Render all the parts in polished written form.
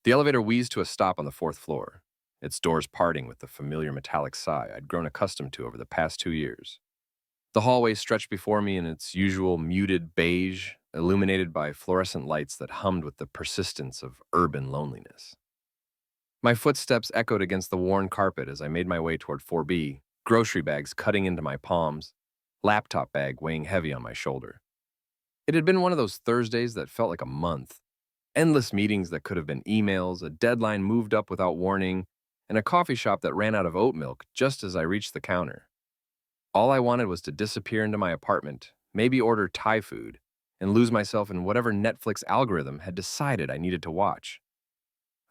The elevator wheezed to a stop on the fourth floor, its doors parting with the familiar metallic sigh I'd grown accustomed to over the past 2 years. The hallway stretched before me in its usual muted beige, illuminated by fluorescent lights that hummed with the persistence of urban loneliness. My footsteps echoed against the worn carpet as I made my way toward 4B, grocery bags cutting into my palms, laptop bag weighing heavy on my shoulder. It had been one of those Thursdays that felt like a month. Endless meetings that could have been emails, a deadline moved up without warning, and a coffee shop that ran out of oat milk just as I reached the counter. All I wanted was to disappear into my apartment, maybe order Thai food, and lose myself in whatever Netflix algorithm had decided I needed to watch.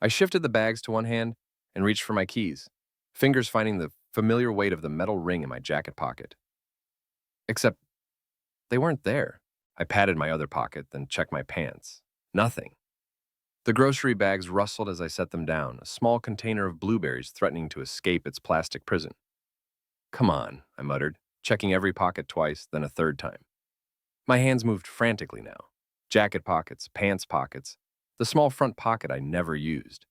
I shifted the bags to one hand and reached for my keys, fingers finding the familiar weight of the metal ring in my jacket pocket. Except they weren't there. I patted my other pocket, then checked my pants. Nothing. The grocery bags rustled as I set them down, a small container of blueberries threatening to escape its plastic prison. Come on, I muttered, checking every pocket twice, then a third time. My hands moved frantically now. Jacket pockets, pants pockets, the small front pocket I never used.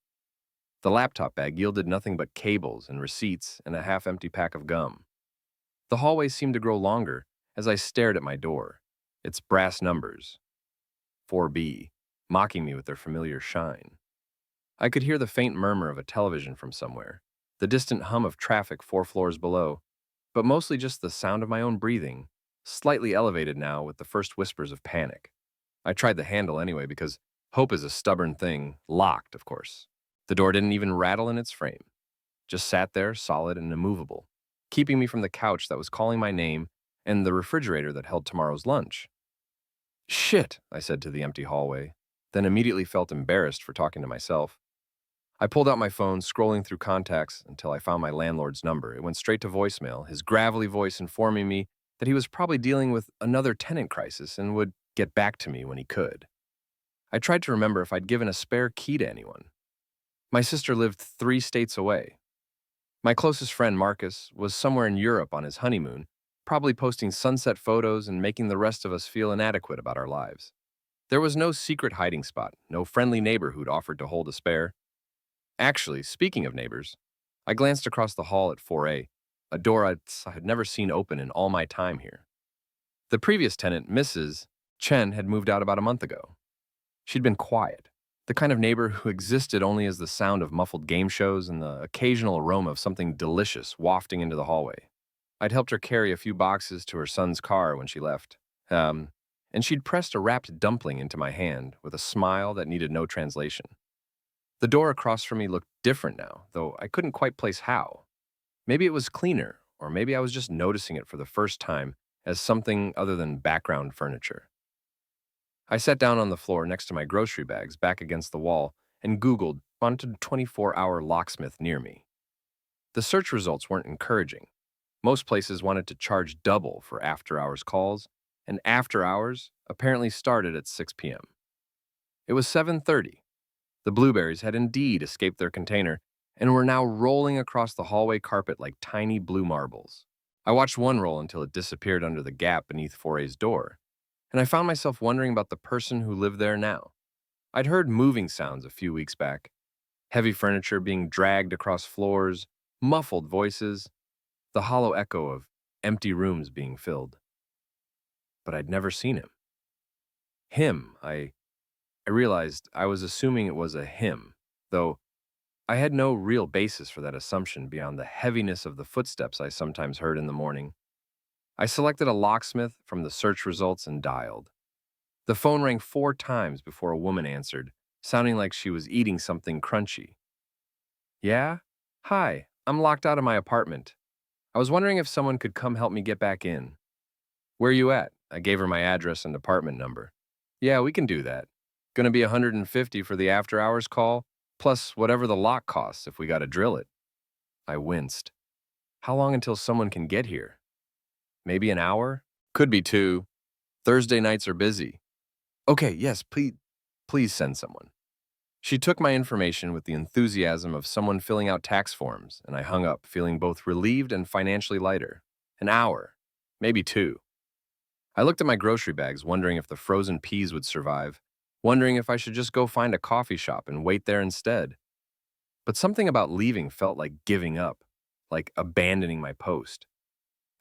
The laptop bag yielded nothing but cables and receipts and a half-empty pack of gum. The hallway seemed to grow longer as I stared at my door, its brass numbers, 4B, mocking me with their familiar shine. I could hear the faint murmur of a television from somewhere, the distant hum of traffic 4 floors below, but mostly just the sound of my own breathing, slightly elevated now with the first whispers of panic. I tried the handle anyway because hope is a stubborn thing, locked, of course. The door didn't even rattle in its frame, just sat there, solid and immovable, keeping me from the couch that was calling my name and the refrigerator that held tomorrow's lunch. Shit, I said to the empty hallway, then immediately felt embarrassed for talking to myself. I pulled out my phone, scrolling through contacts until I found my landlord's number. It went straight to voicemail, his gravelly voice informing me that he was probably dealing with another tenant crisis and would get back to me when he could. I tried to remember if I'd given a spare key to anyone. My sister lived 3 states away. My closest friend, Marcus, was somewhere in Europe on his honeymoon, probably posting sunset photos and making the rest of us feel inadequate about our lives. There was no secret hiding spot, no friendly neighbor who'd offered to hold a spare. Actually, speaking of neighbors, I glanced across the hall at 4A, a door I had never seen open in all my time here. The previous tenant, Mrs. Chen, had moved out about a month ago. She'd been quiet, the kind of neighbor who existed only as the sound of muffled game shows and the occasional aroma of something delicious wafting into the hallway. I'd helped her carry a few boxes to her son's car when she left, and she'd pressed a wrapped dumpling into my hand with a smile that needed no translation. The door across from me looked different now, though I couldn't quite place how. Maybe it was cleaner, or maybe I was just noticing it for the first time as something other than background furniture. I sat down on the floor next to my grocery bags back against the wall and Googled wanted 24-hour locksmith near me. The search results weren't encouraging. Most places wanted to charge double for after-hours calls, and after hours apparently started at 6 p.m. It was 7:30. The blueberries had indeed escaped their container and were now rolling across the hallway carpet like tiny blue marbles. I watched one roll until it disappeared under the gap beneath 4A's door, and I found myself wondering about the person who lived there now. I'd heard moving sounds a few weeks back, heavy furniture being dragged across floors, muffled voices, the hollow echo of empty rooms being filled. But I'd never seen him. I realized I was assuming it was a him, though I had no real basis for that assumption beyond the heaviness of the footsteps I sometimes heard in the morning. I selected a locksmith from the search results and dialed. The phone rang 4 times before a woman answered, sounding like she was eating something crunchy. Yeah? Hi, I'm locked out of my apartment. I was wondering if someone could come help me get back in. Where you at? I gave her my address and apartment number. Yeah, we can do that. Gonna be $150 for the after-hours call, plus whatever the lock costs if we gotta drill it. I winced. How long until someone can get here? Maybe an hour? Could be 2. Thursday nights are busy. Okay, yes, please send someone. She took my information with the enthusiasm of someone filling out tax forms, and I hung up, feeling both relieved and financially lighter. An hour, maybe 2. I looked at my grocery bags, wondering if the frozen peas would survive, wondering if I should just go find a coffee shop and wait there instead. But something about leaving felt like giving up, like abandoning my post.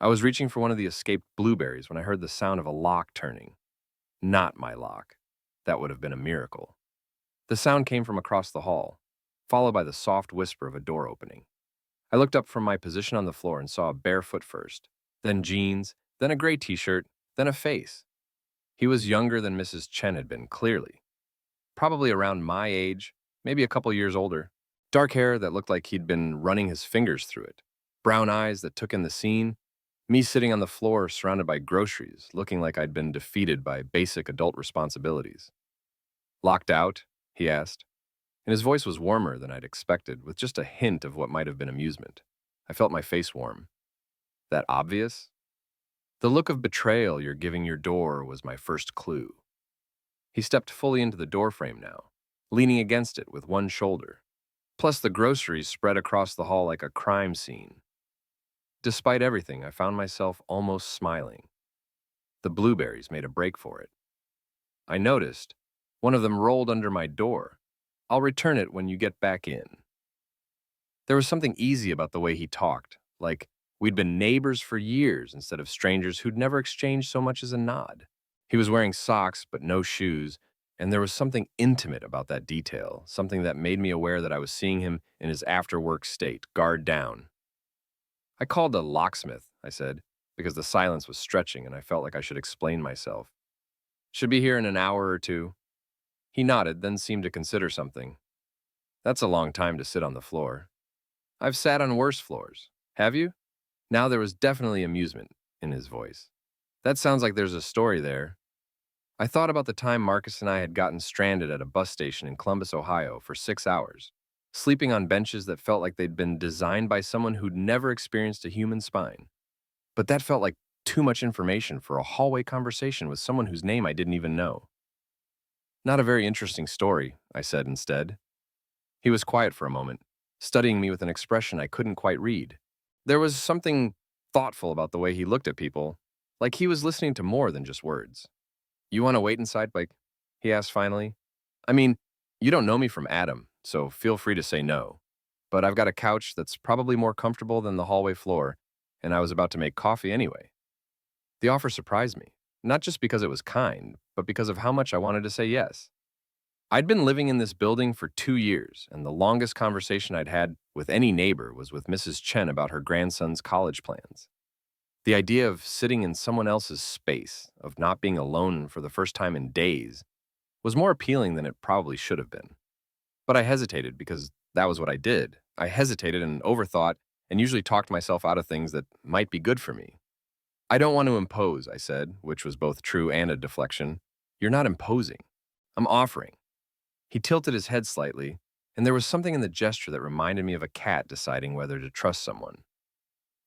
I was reaching for one of the escaped blueberries when I heard the sound of a lock turning. Not my lock. That would have been a miracle. The sound came from across the hall, followed by the soft whisper of a door opening. I looked up from my position on the floor and saw a bare foot first, then jeans, then a gray t-shirt, then a face. He was younger than Mrs. Chen had been, clearly. Probably around my age, maybe a couple years older. Dark hair that looked like he'd been running his fingers through it. Brown eyes that took in the scene. Me sitting on the floor surrounded by groceries, looking like I'd been defeated by basic adult responsibilities. Locked out? He asked, and his voice was warmer than I'd expected, with just a hint of what might have been amusement. I felt my face warm. That obvious? The look of betrayal you're giving your door was my first clue. He stepped fully into the doorframe now, leaning against it with one shoulder. Plus the groceries spread across the hall like a crime scene. Despite everything, I found myself almost smiling. The blueberries made a break for it. I noticed one of them rolled under my door. I'll return it when you get back in. There was something easy about the way he talked, like we'd been neighbors for years instead of strangers who'd never exchanged so much as a nod. He was wearing socks but no shoes, and there was something intimate about that detail, something that made me aware that I was seeing him in his after-work state, guard down. I called a locksmith, I said, because the silence was stretching and I felt like I should explain myself. Should be here in an hour or two. He nodded, then seemed to consider something. That's a long time to sit on the floor. I've sat on worse floors. Have you? Now there was definitely amusement in his voice. That sounds like there's a story there. I thought about the time Marcus and I had gotten stranded at a bus station in Columbus, Ohio for 6 hours, sleeping on benches that felt like they'd been designed by someone who'd never experienced a human spine. But that felt like too much information for a hallway conversation with someone whose name I didn't even know. Not a very interesting story, I said instead. He was quiet for a moment, studying me with an expression I couldn't quite read. There was something thoughtful about the way he looked at people, like he was listening to more than just words. You want to wait inside, Blake? He asked finally. I mean, you don't know me from Adam, so feel free to say no. But I've got a couch that's probably more comfortable than the hallway floor, and I was about to make coffee anyway. The offer surprised me, not just because it was kind, but because of how much I wanted to say yes. I'd been living in this building for 2 years, and the longest conversation I'd had with any neighbor was with Mrs. Chen about her grandson's college plans. The idea of sitting in someone else's space, of not being alone for the first time in days, was more appealing than it probably should have been. But I hesitated because that was what I did. I hesitated and overthought and usually talked myself out of things that might be good for me. I don't want to impose, I said, which was both true and a deflection. You're not imposing. I'm offering. He tilted his head slightly, and there was something in the gesture that reminded me of a cat deciding whether to trust someone.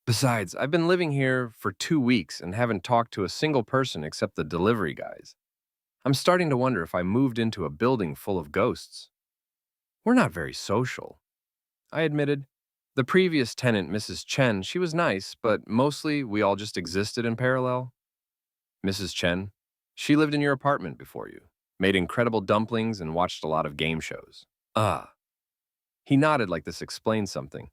Besides, I've been living here for 2 weeks and haven't talked to a single person except the delivery guys. I'm starting to wonder if I moved into a building full of ghosts. We're not very social, I admitted. The previous tenant, Mrs. Chen, she was nice, but mostly we all just existed in parallel. Mrs. Chen, she lived in your apartment before you, made incredible dumplings and watched a lot of game shows. Ah. He nodded like this explained something.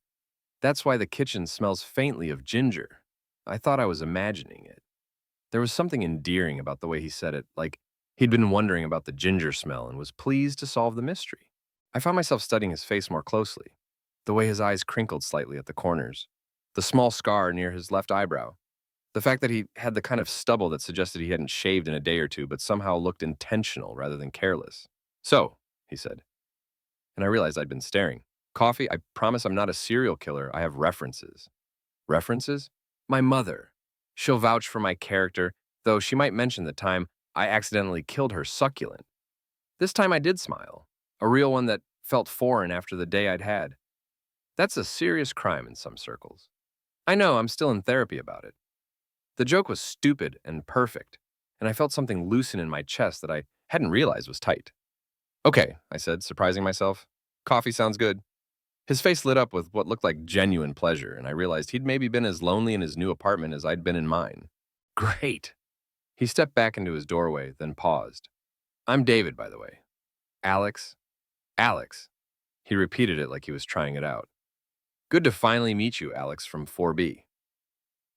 That's why the kitchen smells faintly of ginger. I thought I was imagining it. There was something endearing about the way he said it, like he'd been wondering about the ginger smell and was pleased to solve the mystery. I found myself studying his face more closely, the way his eyes crinkled slightly at the corners, the small scar near his left eyebrow, the fact that he had the kind of stubble that suggested he hadn't shaved in a day or two but somehow looked intentional rather than careless. So, he said, and I realized I'd been staring. Coffee, I promise I'm not a serial killer. I have references. References? My mother. She'll vouch for my character, though she might mention the time I accidentally killed her succulent. This time I did smile, a real one that felt foreign after the day I'd had. That's a serious crime in some circles. I know, I'm still in therapy about it. The joke was stupid and perfect, and I felt something loosen in my chest that I hadn't realized was tight. Okay, I said, surprising myself. Coffee sounds good. His face lit up with what looked like genuine pleasure, and I realized he'd maybe been as lonely in his new apartment as I'd been in mine. Great. He stepped back into his doorway, then paused. I'm David, by the way. Alex? Alex. He repeated it like he was trying it out. Good to finally meet you, Alex from 4B.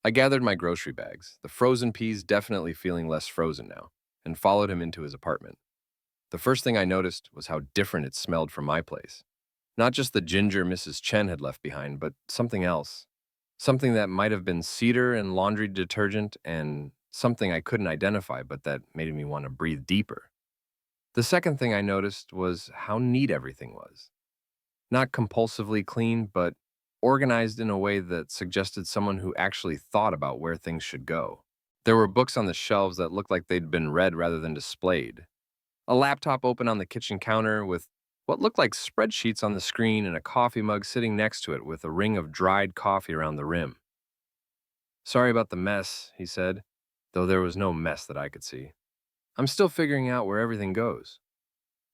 I gathered my grocery bags, the frozen peas definitely feeling less frozen now, and followed him into his apartment. The first thing I noticed was how different it smelled from my place. Not just the ginger Mrs. Chen had left behind, but something else. Something that might have been cedar and laundry detergent, and something I couldn't identify but that made me want to breathe deeper. The second thing I noticed was how neat everything was. Not compulsively clean, but organized in a way that suggested someone who actually thought about where things should go. There were books on the shelves that looked like they'd been read rather than displayed. A laptop open on the kitchen counter with what looked like spreadsheets on the screen and a coffee mug sitting next to it with a ring of dried coffee around the rim. Sorry about the mess, he said, though there was no mess that I could see. I'm still figuring out where everything goes.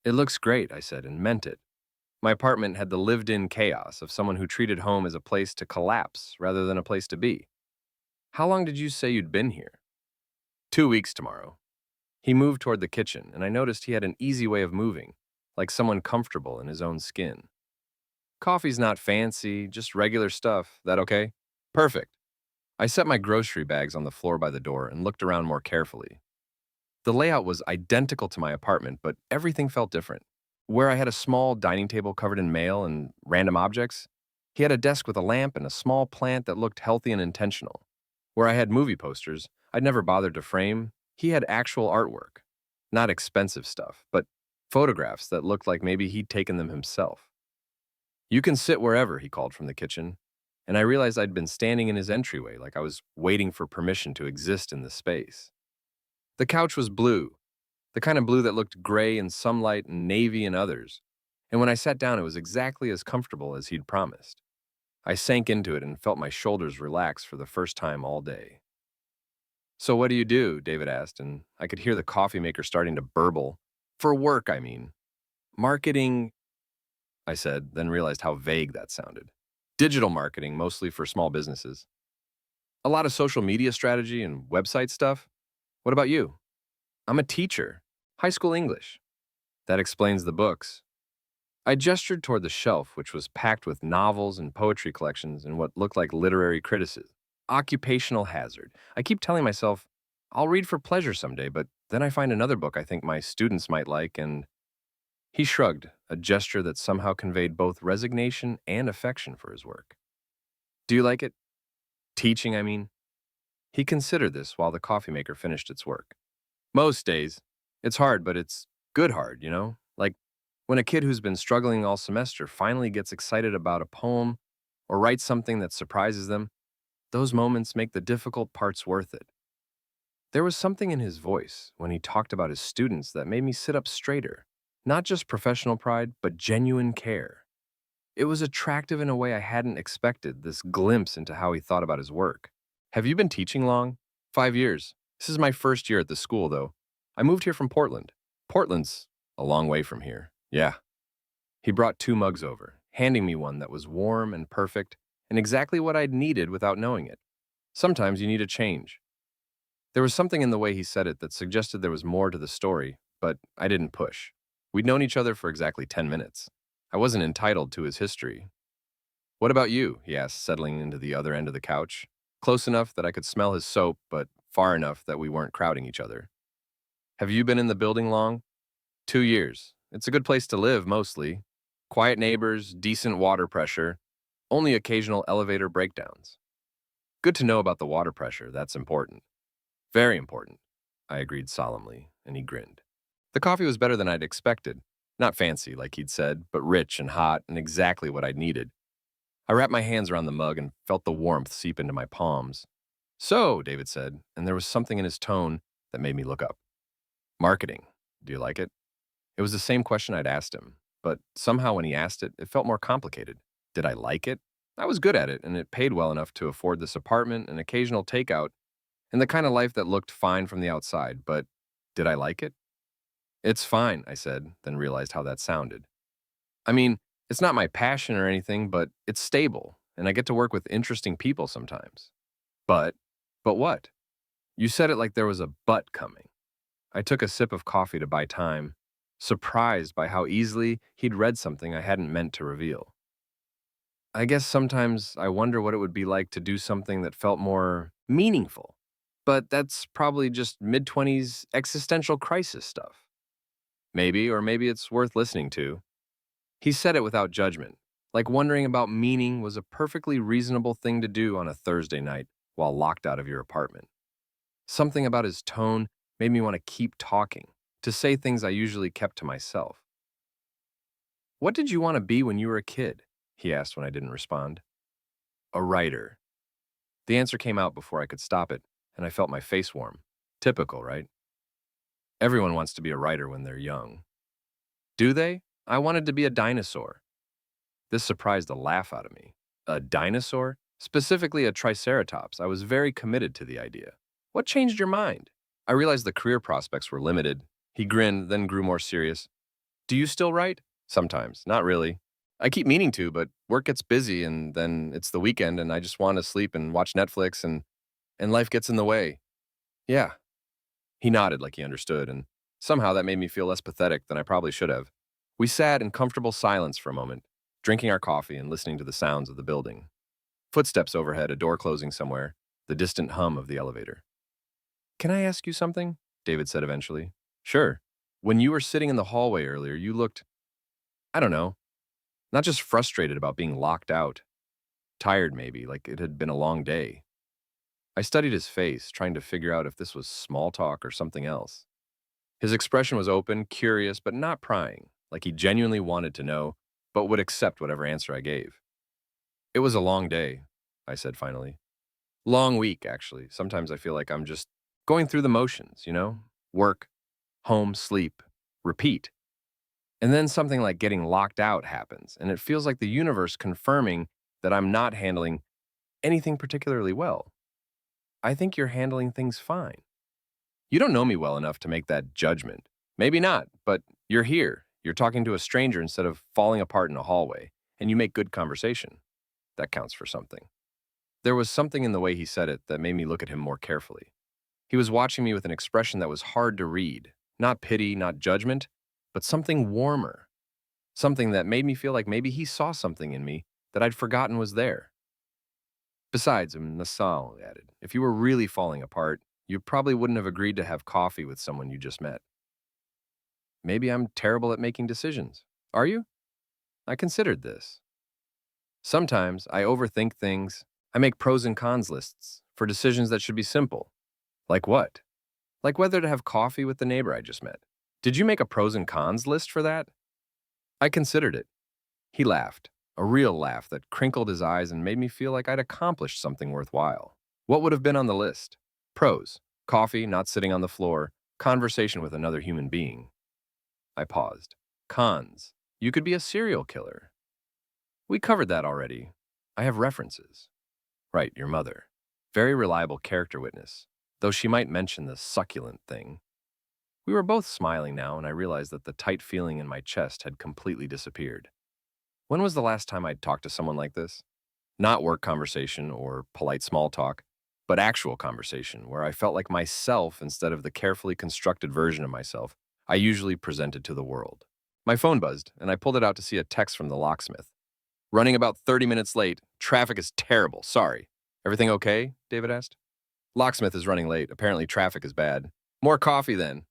It looks great, I said, and meant it. My apartment had the lived-in chaos of someone who treated home as a place to collapse rather than a place to be. How long did you say you'd been here? 2 weeks tomorrow. He moved toward the kitchen, and I noticed he had an easy way of moving, like someone comfortable in his own skin. Coffee's not fancy, just regular stuff. That okay? Perfect. I set my grocery bags on the floor by the door and looked around more carefully. The layout was identical to my apartment, but everything felt different. Where I had a small dining table covered in mail and random objects, he had a desk with a lamp and a small plant that looked healthy and intentional. Where I had movie posters I'd never bothered to frame, he had actual artwork. Not expensive stuff, but photographs that looked like maybe he'd taken them himself. You can sit wherever, he called from the kitchen, and I realized I'd been standing in his entryway like I was waiting for permission to exist in the space. The couch was blue, the kind of blue that looked gray in some light and navy in others, and when I sat down it was exactly as comfortable as he'd promised. I sank into it and felt my shoulders relax for the first time all day. So what do you do? David asked, and I could hear the coffee maker starting to burble. For work, I mean. Marketing, I said, then realized how vague that sounded. Digital marketing, mostly for small businesses. A lot of social media strategy and website stuff. What about you? I'm a teacher. High school English. That explains the books. I gestured toward the shelf, which was packed with novels and poetry collections and what looked like literary criticism. Occupational hazard. I keep telling myself, I'll read for pleasure someday, but then I find another book I think my students might like, and he shrugged, a gesture that somehow conveyed both resignation and affection for his work. Do you like it? Teaching, I mean? He considered this while the coffee maker finished its work. Most days. It's hard, but it's good hard, you know? Like when a kid who's been struggling all semester finally gets excited about a poem or writes something that surprises them. Those moments make the difficult parts worth it. There was something in his voice when he talked about his students that made me sit up straighter. Not just professional pride, but genuine care. It was attractive in a way I hadn't expected, this glimpse into how he thought about his work. Have you been teaching long? 5 years. This is my first year at the school, though. I moved here from Portland. Portland's a long way from here. Yeah. He brought 2 mugs over, handing me one that was warm and perfect and exactly what I'd needed without knowing it. Sometimes you need a change. There was something in the way he said it that suggested there was more to the story, but I didn't push. We'd known each other for exactly 10 minutes. I wasn't entitled to his history. What about you? He asked, settling into the other end of the couch, close enough that I could smell his soap, but far enough that we weren't crowding each other. Have you been in the building long? 2 years. It's a good place to live, mostly. Quiet neighbors, decent water pressure, only occasional elevator breakdowns. Good to know about the water pressure, that's important. Very important, I agreed solemnly, and he grinned. The coffee was better than I'd expected. Not fancy, like he'd said, but rich and hot and exactly what I'd needed. I wrapped my hands around the mug and felt the warmth seep into my palms. So, David said, and there was something in his tone that made me look up. Marketing. Do you like it? It was the same question I'd asked him, but somehow when he asked it, it felt more complicated. Did I like it? I was good at it, and it paid well enough to afford this apartment and occasional takeout and the kind of life that looked fine from the outside, but did I like it? It's fine, I said, then realized how that sounded. I mean, it's not my passion or anything, but it's stable, and I get to work with interesting people sometimes. But what? You said it like there was a but coming. I took a sip of coffee to buy time, surprised by how easily he'd read something I hadn't meant to reveal. I guess sometimes I wonder what it would be like to do something that felt more meaningful. But that's probably just mid 20s existential crisis stuff. Maybe, or maybe it's worth listening to. He said it without judgment, like wondering about meaning was a perfectly reasonable thing to do on a Thursday night while locked out of your apartment. Something about his tone made me want to keep talking, to say things I usually kept to myself. What did you want to be when you were a kid? He asked when I didn't respond. A writer. The answer came out before I could stop it, and I felt my face warm. Typical, right? Everyone wants to be a writer when they're young. Do they? I wanted to be a dinosaur. This surprised the laugh out of me. A dinosaur? Specifically a triceratops. I was very committed to the idea. What changed your mind? I realized the career prospects were limited. He grinned, then grew more serious. Do you still write? Sometimes. Not really. I keep meaning to, but work gets busy and then it's the weekend and I just want to sleep and watch Netflix and life gets in the way. Yeah. He nodded like he understood, and somehow that made me feel less pathetic than I probably should have. We sat in comfortable silence for a moment, drinking our coffee and listening to the sounds of the building. Footsteps overhead, a door closing somewhere, the distant hum of the elevator. Can I ask you something? David said eventually. Sure. When you were sitting in the hallway earlier, you looked, I don't know, not just frustrated about being locked out, tired maybe, like it had been a long day. I studied his face, trying to figure out if this was small talk or something else. His expression was open, curious, but not prying, like he genuinely wanted to know, but would accept whatever answer I gave. It was a long day, I said finally. Long week, actually. Sometimes I feel like I'm just going through the motions, you know? Work, home, sleep, repeat. And then something like getting locked out happens, and it feels like the universe confirming that I'm not handling anything particularly well. I think you're handling things fine. You don't know me well enough to make that judgment. Maybe not, but you're here. You're talking to a stranger instead of falling apart in a hallway, and you make good conversation. That counts for something. There was something in the way he said it that made me look at him more carefully. He was watching me with an expression that was hard to read. Not pity, not judgment, but something warmer. Something that made me feel like maybe he saw something in me that I'd forgotten was there. Besides, Nassau added, if you were really falling apart, you probably wouldn't have agreed to have coffee with someone you just met. Maybe I'm terrible at making decisions. Are you? I considered this. Sometimes I overthink things. I make pros and cons lists for decisions that should be simple. Like what? Like whether to have coffee with the neighbor I just met. Did you make a pros and cons list for that? I considered it. He laughed, a real laugh that crinkled his eyes and made me feel like I'd accomplished something worthwhile. What would have been on the list? Pros: coffee, not sitting on the floor, conversation with another human being. I paused. Cons: you could be a serial killer. We covered that already. I have references. Right, your mother. Very reliable character witness, though she might mention the succulent thing. We were both smiling now, and I realized that the tight feeling in my chest had completely disappeared. When was the last time I'd talked to someone like this? Not work conversation or polite small talk, but actual conversation where I felt like myself instead of the carefully constructed version of myself I usually presented to the world. My phone buzzed, and I pulled it out to see a text from the locksmith. Running about 30 minutes late. Traffic is terrible. Sorry. Everything okay? David asked. Locksmith is running late. Apparently traffic is bad. More coffee then.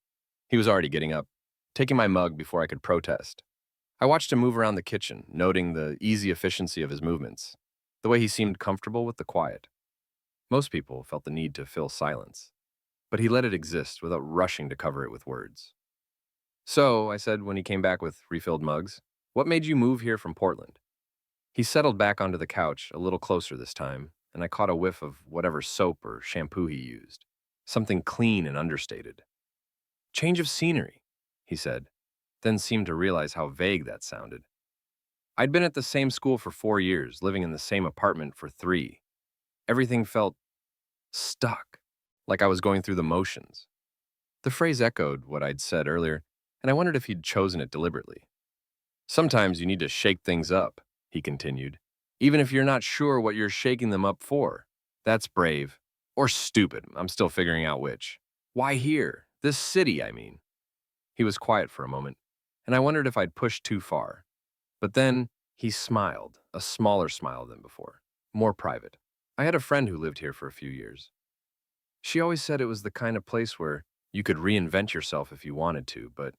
He was already getting up, taking my mug before I could protest. I watched him move around the kitchen, noting the easy efficiency of his movements, the way he seemed comfortable with the quiet. Most people felt the need to fill silence, but he let it exist without rushing to cover it with words. So, I said when he came back with refilled mugs, what made you move here from Portland? He settled back onto the couch, a little closer this time, and I caught a whiff of whatever soap or shampoo he used. Something clean and understated. Change of scenery, he said, then seemed to realize how vague that sounded. I'd been at the same school for 4 years, living in the same apartment for 3. Everything felt stuck, like I was going through the motions. The phrase echoed what I'd said earlier, and I wondered if he'd chosen it deliberately. Sometimes you need to shake things up, he continued, even if you're not sure what you're shaking them up for. That's brave. Or stupid. I'm still figuring out which. Why here? This city, I mean. He was quiet for a moment, and I wondered if I'd pushed too far. But then he smiled, a smaller smile than before, more private. I had a friend who lived here for a few years. She always said it was the kind of place where you could reinvent yourself if you wanted to, but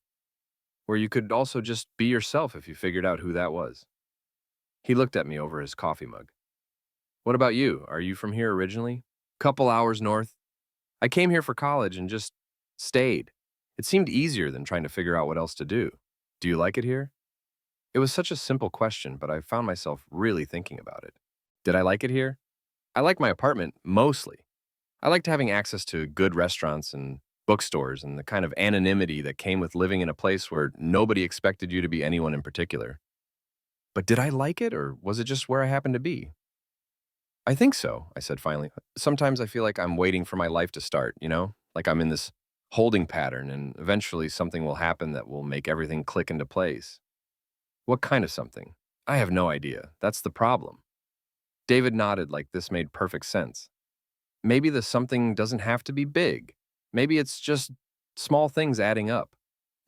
where you could also just be yourself if you figured out who that was. He looked at me over his coffee mug. What about you? Are you from here originally? Couple hours north. I came here for college and just stayed. It seemed easier than trying to figure out what else to do. Do you like it here? It was such a simple question, but I found myself really thinking about it. Did I like it here? I like my apartment, mostly. I liked having access to good restaurants and bookstores and the kind of anonymity that came with living in a place where nobody expected you to be anyone in particular. But did I like it, or was it just where I happened to be? I think so, I said finally. Sometimes I feel like I'm waiting for my life to start, Like I'm in this holding pattern, and eventually something will happen that will make everything click into place. What kind of something? I have no idea. That's the problem. David nodded like this made perfect sense. Maybe the something doesn't have to be big. Maybe it's just small things adding up,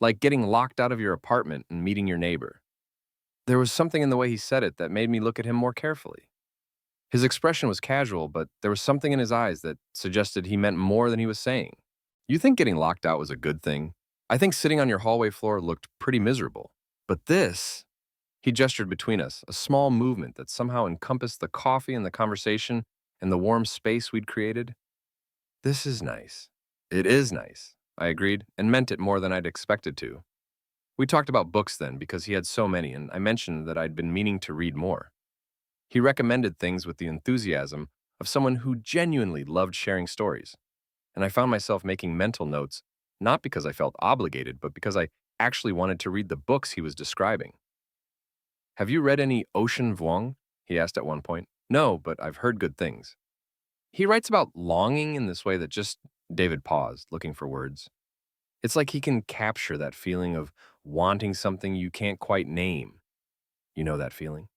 like getting locked out of your apartment and meeting your neighbor. There was something in the way he said it that made me look at him more carefully. His expression was casual, but there was something in his eyes that suggested he meant more than he was saying. You think getting locked out was a good thing? I think sitting on your hallway floor looked pretty miserable. But this, he gestured between us, a small movement that somehow encompassed the coffee and the conversation and the warm space we'd created. This is nice. It is nice, I agreed, and meant it more than I'd expected to. We talked about books then because he had so many, and I mentioned that I'd been meaning to read more. He recommended things with the enthusiasm of someone who genuinely loved sharing stories, and I found myself making mental notes, not because I felt obligated, but because I actually wanted to read the books he was describing. Have you read any Ocean Vuong? He asked at one point. No, but I've heard good things. He writes about longing in this way that just, David paused, looking for words. It's like he can capture that feeling of wanting something you can't quite name. You know that feeling?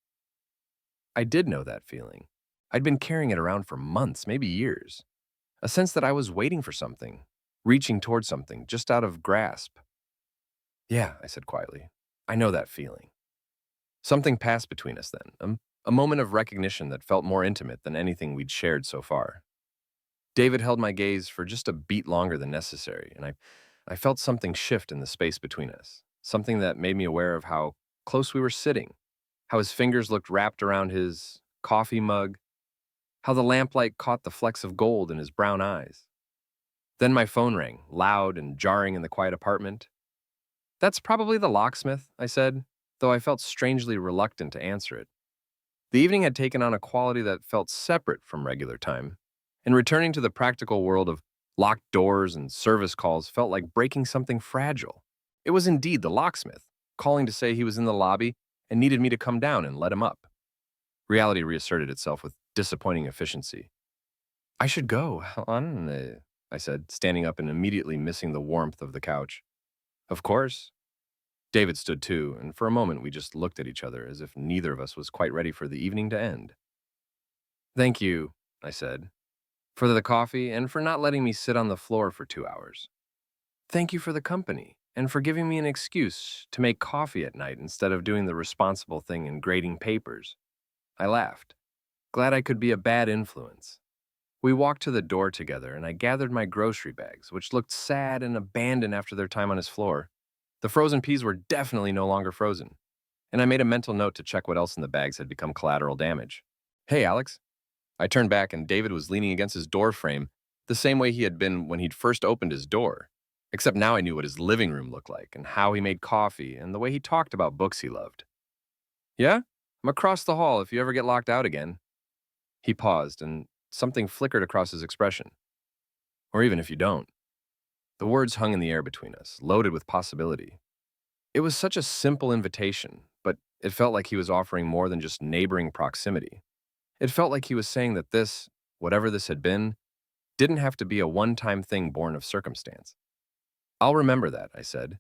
I did know that feeling. I'd been carrying it around for months, maybe years. A sense that I was waiting for something, reaching towards something, just out of grasp. Yeah, I said quietly. I know that feeling. Something passed between us then, a moment of recognition that felt more intimate than anything we'd shared so far. David held my gaze for just a beat longer than necessary, and I felt something shift in the space between us, something that made me aware of how close we were sitting, how his fingers looked wrapped around his coffee mug, how the lamplight caught the flecks of gold in his brown eyes. Then my phone rang, loud and jarring in the quiet apartment. That's probably the locksmith, I said, though I felt strangely reluctant to answer it. The evening had taken on a quality that felt separate from regular time, and returning to the practical world of locked doors and service calls felt like breaking something fragile. It was indeed the locksmith, calling to say he was in the lobby and needed me to come down and let him up. Reality reasserted itself with disappointing efficiency. I should go, hon, I said, standing up and immediately missing the warmth of the couch. Of course. David stood too, and for a moment we just looked at each other as if neither of us was quite ready for the evening to end. Thank you, I said, for the coffee and for not letting me sit on the floor for 2 hours. Thank you for the company and for giving me an excuse to make coffee at night instead of doing the responsible thing and grading papers. I laughed, glad I could be a bad influence. We walked to the door together, and I gathered my grocery bags, which looked sad and abandoned after their time on his floor. The frozen peas were definitely no longer frozen, and I made a mental note to check what else in the bags had become collateral damage. Hey, Alex. I turned back, and David was leaning against his door frame, the same way he had been when he'd first opened his door. Except now I knew what his living room looked like, and how he made coffee, and the way he talked about books he loved. Yeah? I'm across the hall if you ever get locked out again. He paused, and something flickered across his expression. Or even if you don't. The words hung in the air between us, loaded with possibility. It was such a simple invitation, but it felt like he was offering more than just neighboring proximity. It felt like he was saying that this, whatever this had been, didn't have to be a one-time thing born of circumstance. I'll remember that, I said,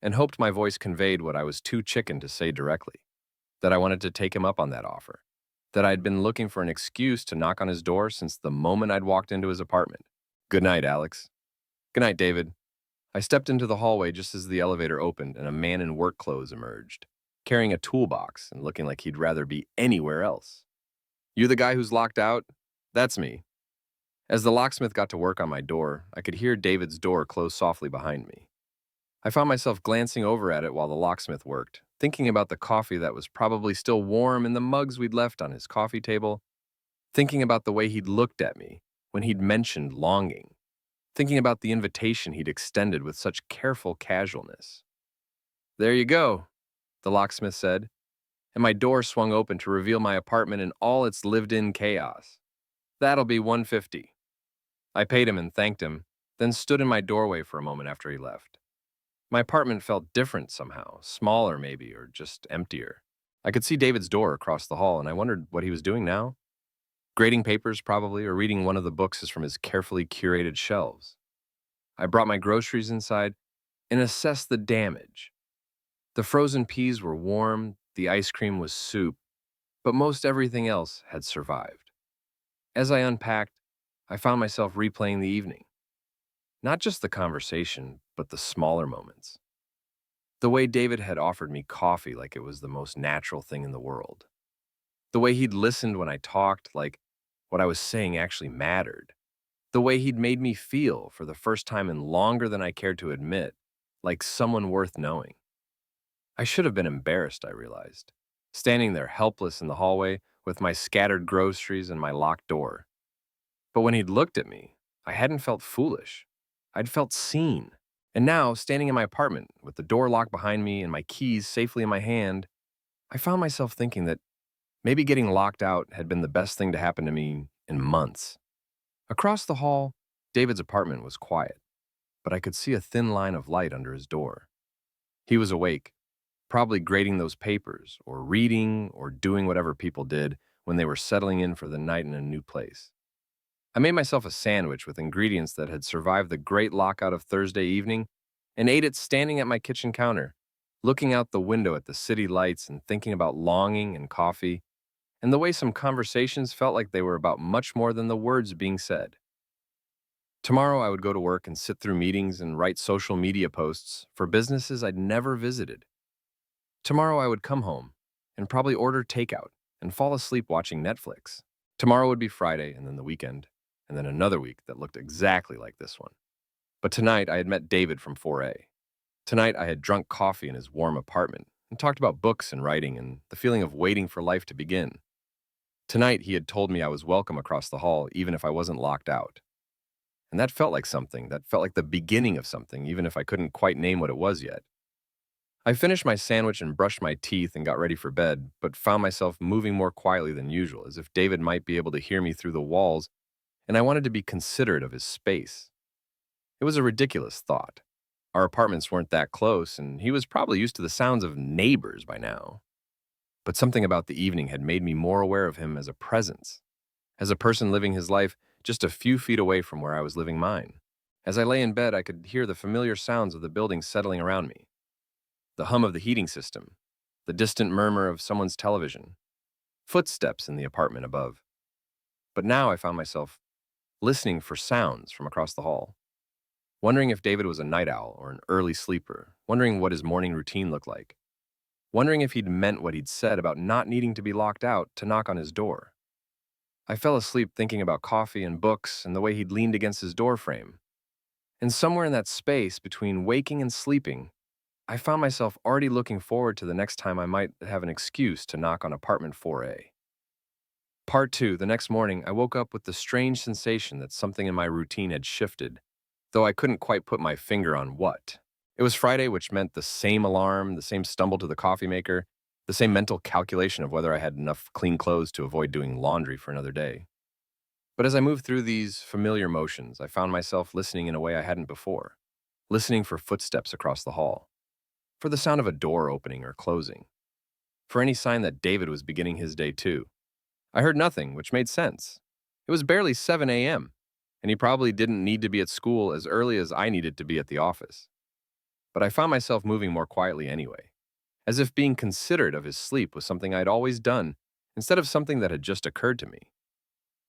and hoped my voice conveyed what I was too chicken to say directly, that I wanted to take him up on that offer, that I'd been looking for an excuse to knock on his door since the moment I'd walked into his apartment. Good night, Alex. Good night, David. I stepped into the hallway just as the elevator opened and a man in work clothes emerged, carrying a toolbox and looking like he'd rather be anywhere else. "You the guy who's locked out?" "That's me." As the locksmith got to work on my door, I could hear David's door close softly behind me. I found myself glancing over at it while the locksmith worked, thinking about the coffee that was probably still warm in the mugs we'd left on his coffee table, thinking about the way he'd looked at me when he'd mentioned longing, thinking about the invitation he'd extended with such careful casualness. "There you go," the locksmith said, and my door swung open to reveal my apartment in all its lived-in chaos. "That'll be 150. I paid him and thanked him, then stood in my doorway for a moment after he left. My apartment felt different somehow, smaller maybe, or just emptier. I could see David's door across the hall, and I wondered what he was doing now. Grading papers, probably, or reading one of the books from his carefully curated shelves. I brought my groceries inside and assessed the damage. The frozen peas were warm, the ice cream was soup, but most everything else had survived. As I unpacked, I found myself replaying the evening. Not just the conversation, but the smaller moments. The way David had offered me coffee like it was the most natural thing in the world. The way he'd listened when I talked like what I was saying actually mattered. The way he'd made me feel for the first time in longer than I cared to admit, like someone worth knowing. I should have been embarrassed, I realized, standing there helpless in the hallway with my scattered groceries and my locked door. But when he'd looked at me, I hadn't felt foolish. I'd felt seen. And now, standing in my apartment with the door locked behind me and my keys safely in my hand, I found myself thinking that maybe getting locked out had been the best thing to happen to me in months. Across the hall, David's apartment was quiet, but I could see a thin line of light under his door. He was awake, probably grading those papers, or reading, or doing whatever people did when they were settling in for the night in a new place. I made myself a sandwich with ingredients that had survived the great lockout of Thursday evening and ate it standing at my kitchen counter, looking out the window at the city lights and thinking about longing and coffee, and the way some conversations felt like they were about much more than the words being said. Tomorrow I would go to work and sit through meetings and write social media posts for businesses I'd never visited. Tomorrow I would come home and probably order takeout and fall asleep watching Netflix. Tomorrow would be Friday and then the weekend, and then another week that looked exactly like this one. But tonight I had met David from 4A. Tonight I had drunk coffee in his warm apartment and talked about books and writing and the feeling of waiting for life to begin. Tonight he had told me I was welcome across the hall even if I wasn't locked out. And that felt like something, that felt like the beginning of something, even if I couldn't quite name what it was yet. I finished my sandwich and brushed my teeth and got ready for bed, but found myself moving more quietly than usual, as if David might be able to hear me through the walls, and I wanted to be considerate of his space. It was a ridiculous thought. Our apartments weren't that close, and he was probably used to the sounds of neighbors by now. But something about the evening had made me more aware of him as a presence, as a person living his life just a few feet away from where I was living mine. As I lay in bed, I could hear the familiar sounds of the building settling around me. The hum of the heating system, the distant murmur of someone's television, footsteps in the apartment above. But now I found myself listening for sounds from across the hall, wondering if David was a night owl or an early sleeper, wondering what his morning routine looked like, wondering if he'd meant what he'd said about not needing to be locked out to knock on his door. I fell asleep thinking about coffee and books and the way he'd leaned against his door frame. And somewhere in that space between waking and sleeping, I found myself already looking forward to the next time I might have an excuse to knock on apartment 4A. Part 2, the next morning, I woke up with the strange sensation that something in my routine had shifted, though I couldn't quite put my finger on what. It was Friday, which meant the same alarm, the same stumble to the coffee maker, the same mental calculation of whether I had enough clean clothes to avoid doing laundry for another day. But as I moved through these familiar motions, I found myself listening in a way I hadn't before, listening for footsteps across the hall, for the sound of a door opening or closing, for any sign that David was beginning his day too. I heard nothing, which made sense. It was barely 7 a.m., and he probably didn't need to be at school as early as I needed to be at the office. But I found myself moving more quietly anyway, as if being considerate of his sleep was something I'd always done instead of something that had just occurred to me.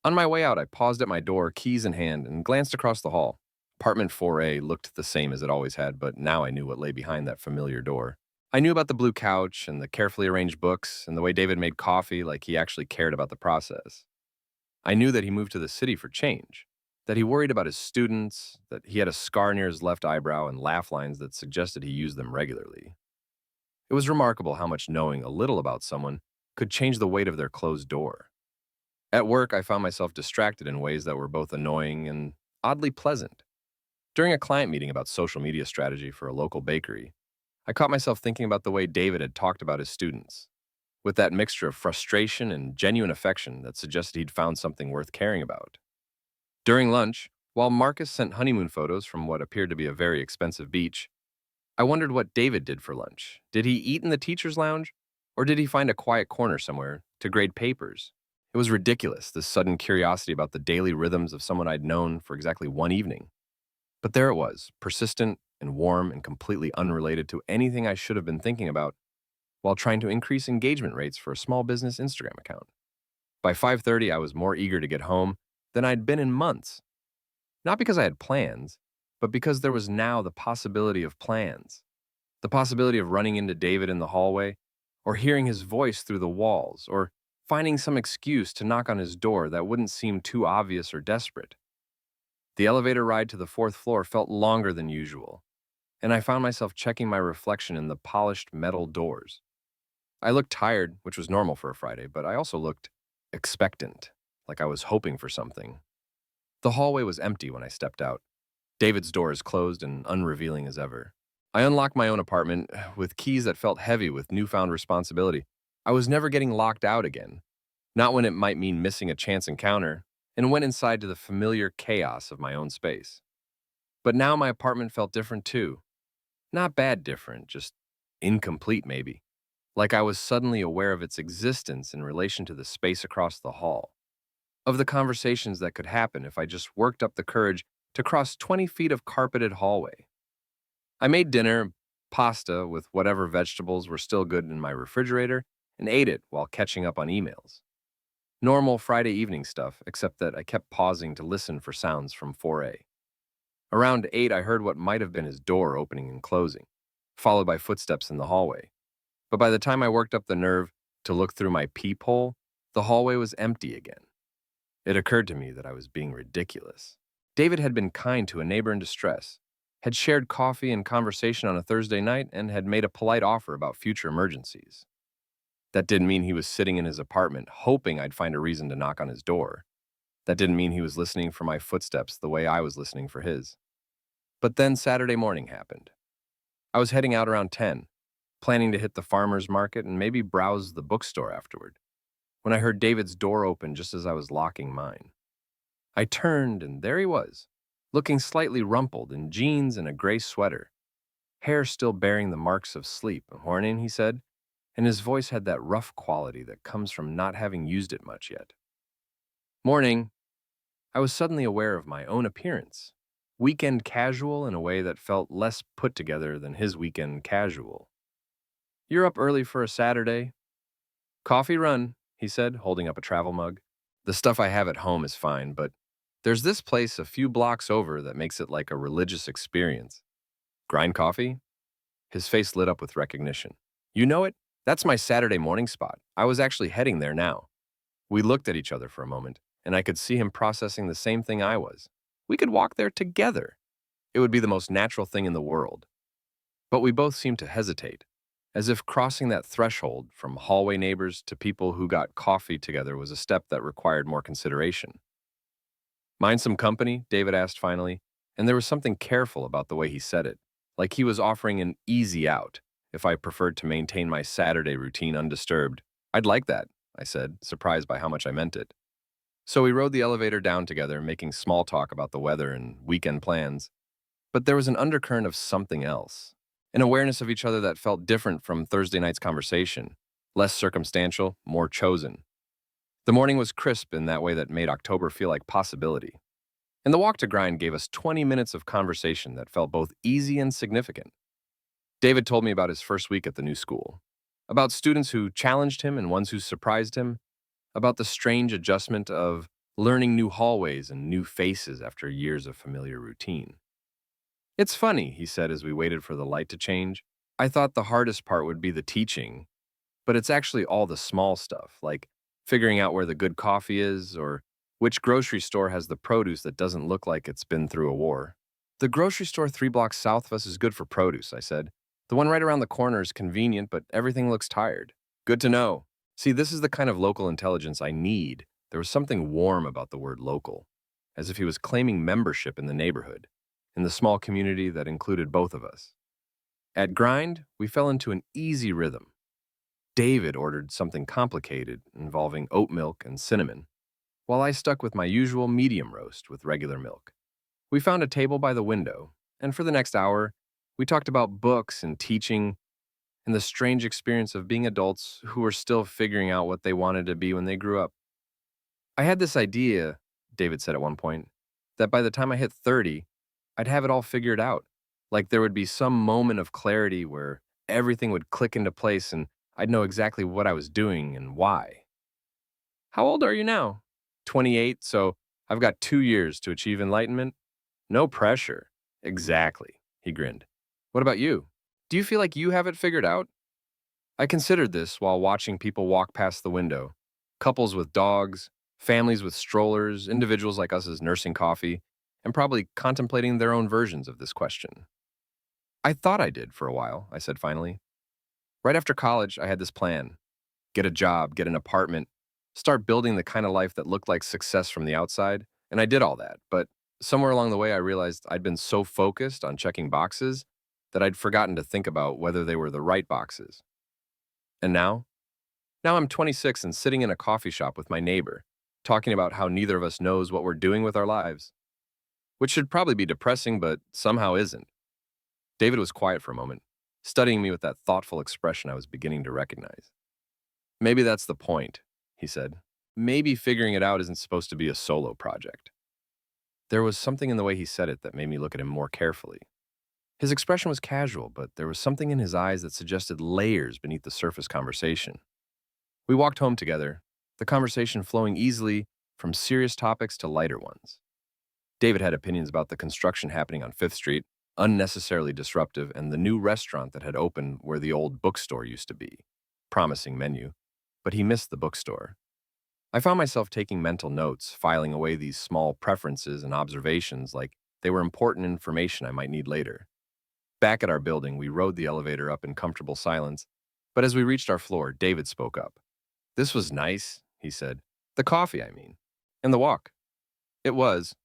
On my way out, I paused at my door, keys in hand, and glanced across the hall. Apartment 4A looked the same as it always had, but now I knew what lay behind that familiar door. I knew about the blue couch and the carefully arranged books and the way David made coffee like he actually cared about the process. I knew that he moved to the city for change, that he worried about his students, that he had a scar near his left eyebrow and laugh lines that suggested he used them regularly. It was remarkable how much knowing a little about someone could change the weight of their closed door. At work, I found myself distracted in ways that were both annoying and oddly pleasant. During a client meeting about social media strategy for a local bakery, I caught myself thinking about the way David had talked about his students, with that mixture of frustration and genuine affection that suggested he'd found something worth caring about. During lunch, while Marcus sent honeymoon photos from what appeared to be a very expensive beach, I wondered what David did for lunch. Did he eat in the teacher's lounge? Or did he find a quiet corner somewhere to grade papers? It was ridiculous, this sudden curiosity about the daily rhythms of someone I'd known for exactly one evening. But there it was, persistent and warm and completely unrelated to anything I should have been thinking about while trying to increase engagement rates for a small business Instagram account. By 5:30, I was more eager to get home than I'd been in months. Not because I had plans, but because there was now the possibility of plans. The possibility of running into David in the hallway, or hearing his voice through the walls, or finding some excuse to knock on his door that wouldn't seem too obvious or desperate. The elevator ride to the fourth floor felt longer than usual, and I found myself checking my reflection in the polished metal doors. I looked tired, which was normal for a Friday, but I also looked expectant, like I was hoping for something. The hallway was empty when I stepped out. David's door is closed and unrevealing as ever. I unlocked my own apartment with keys that felt heavy with newfound responsibility. I was never getting locked out again, not when it might mean missing a chance encounter, and went inside to the familiar chaos of my own space. But now my apartment felt different too. Not bad different, just incomplete maybe. Like I was suddenly aware of its existence in relation to the space across the hall, of the conversations that could happen if I just worked up the courage to cross 20 feet of carpeted hallway. I made dinner, pasta with whatever vegetables were still good in my refrigerator, and ate it while catching up on emails. Normal Friday evening stuff, except that I kept pausing to listen for sounds from 4A. Around 8, I heard what might have been his door opening and closing, followed by footsteps in the hallway. But by the time I worked up the nerve to look through my peephole, the hallway was empty again. It occurred to me that I was being ridiculous. David had been kind to a neighbor in distress, had shared coffee and conversation on a Thursday night, and had made a polite offer about future emergencies. That didn't mean he was sitting in his apartment hoping I'd find a reason to knock on his door. That didn't mean he was listening for my footsteps the way I was listening for his. But then Saturday morning happened. I was heading out around 10, planning to hit the farmer's market and maybe browse the bookstore afterward, when I heard David's door open just as I was locking mine. I turned, and there he was, looking slightly rumpled in jeans and a gray sweater, hair still bearing the marks of sleep. "Morning," he said, and his voice had that rough quality that comes from not having used it much yet. "Morning." I was suddenly aware of my own appearance, weekend casual in a way that felt less put together than his weekend casual. "You're up early for a Saturday." "Coffee run," he said, holding up a travel mug. "The stuff I have at home is fine, but there's this place a few blocks over that makes it like a religious experience." "Grind coffee?" His face lit up with recognition. "You know it? That's my Saturday morning spot. I was actually heading there now." We looked at each other for a moment, and I could see him processing the same thing I was. We could walk there together. It would be the most natural thing in the world. But we both seemed to hesitate, as if crossing that threshold from hallway neighbors to people who got coffee together was a step that required more consideration. "Mind some company?" David asked finally, and there was something careful about the way he said it, like he was offering an easy out if I preferred to maintain my Saturday routine undisturbed. "I'd like that," I said, surprised by how much I meant it. So we rode the elevator down together, making small talk about the weather and weekend plans. But there was an undercurrent of something else, an awareness of each other that felt different from Thursday night's conversation, less circumstantial, more chosen. The morning was crisp in that way that made October feel like possibility. And the walk to grind gave us 20 minutes of conversation that felt both easy and significant. David told me about his first week at the new school, about students who challenged him and ones who surprised him, about the strange adjustment of learning new hallways and new faces after years of familiar routine. It's funny, he said as we waited for the light to change. I thought the hardest part would be the teaching, but it's actually all the small stuff, like figuring out where the good coffee is or which grocery store has the produce that doesn't look like it's been through a war. The grocery store 3 blocks south of us is good for produce, I said. The one right around the corner is convenient, but everything looks tired. Good to know. See, this is the kind of local intelligence I need. There was something warm about the word local, as if he was claiming membership in the neighborhood, in the small community that included both of us. At Grind, we fell into an easy rhythm. David ordered something complicated involving oat milk and cinnamon, while I stuck with my usual medium roast with regular milk. We found a table by the window, and for the next hour, we talked about books and teaching and the strange experience of being adults who were still figuring out what they wanted to be when they grew up. I had this idea, David said at one point, that by the time I hit 30, I'd have it all figured out. Like there would be some moment of clarity where everything would click into place and I'd know exactly what I was doing and why. How old are you now? 28, so I've got 2 years to achieve enlightenment. No pressure. Exactly, he grinned. What about you? Do you feel like you have it figured out? I considered this while watching people walk past the window. Couples with dogs, families with strollers, individuals like us as nursing coffee, and probably contemplating their own versions of this question. I thought I did for a while, I said finally. Right after college, I had this plan: get a job, get an apartment, start building the kind of life that looked like success from the outside. And I did all that. But somewhere along the way, I realized I'd been so focused on checking boxes that I'd forgotten to think about whether they were the right boxes. And now? Now I'm 26 and sitting in a coffee shop with my neighbor, talking about how neither of us knows what we're doing with our lives, which should probably be depressing, but somehow isn't. David was quiet for a moment, studying me with that thoughtful expression I was beginning to recognize. Maybe that's the point, he said. Maybe figuring it out isn't supposed to be a solo project. There was something in the way he said it that made me look at him more carefully. His expression was casual, but there was something in his eyes that suggested layers beneath the surface conversation. We walked home together, the conversation flowing easily from serious topics to lighter ones. David had opinions about the construction happening on Fifth Street, unnecessarily disruptive, and the new restaurant that had opened where the old bookstore used to be. Promising menu, but he missed the bookstore. I found myself taking mental notes, filing away these small preferences and observations like they were important information I might need later. Back at our building, we rode the elevator up in comfortable silence, but as we reached our floor, David spoke up. This was nice, he said. The coffee, I mean. And the walk. It was.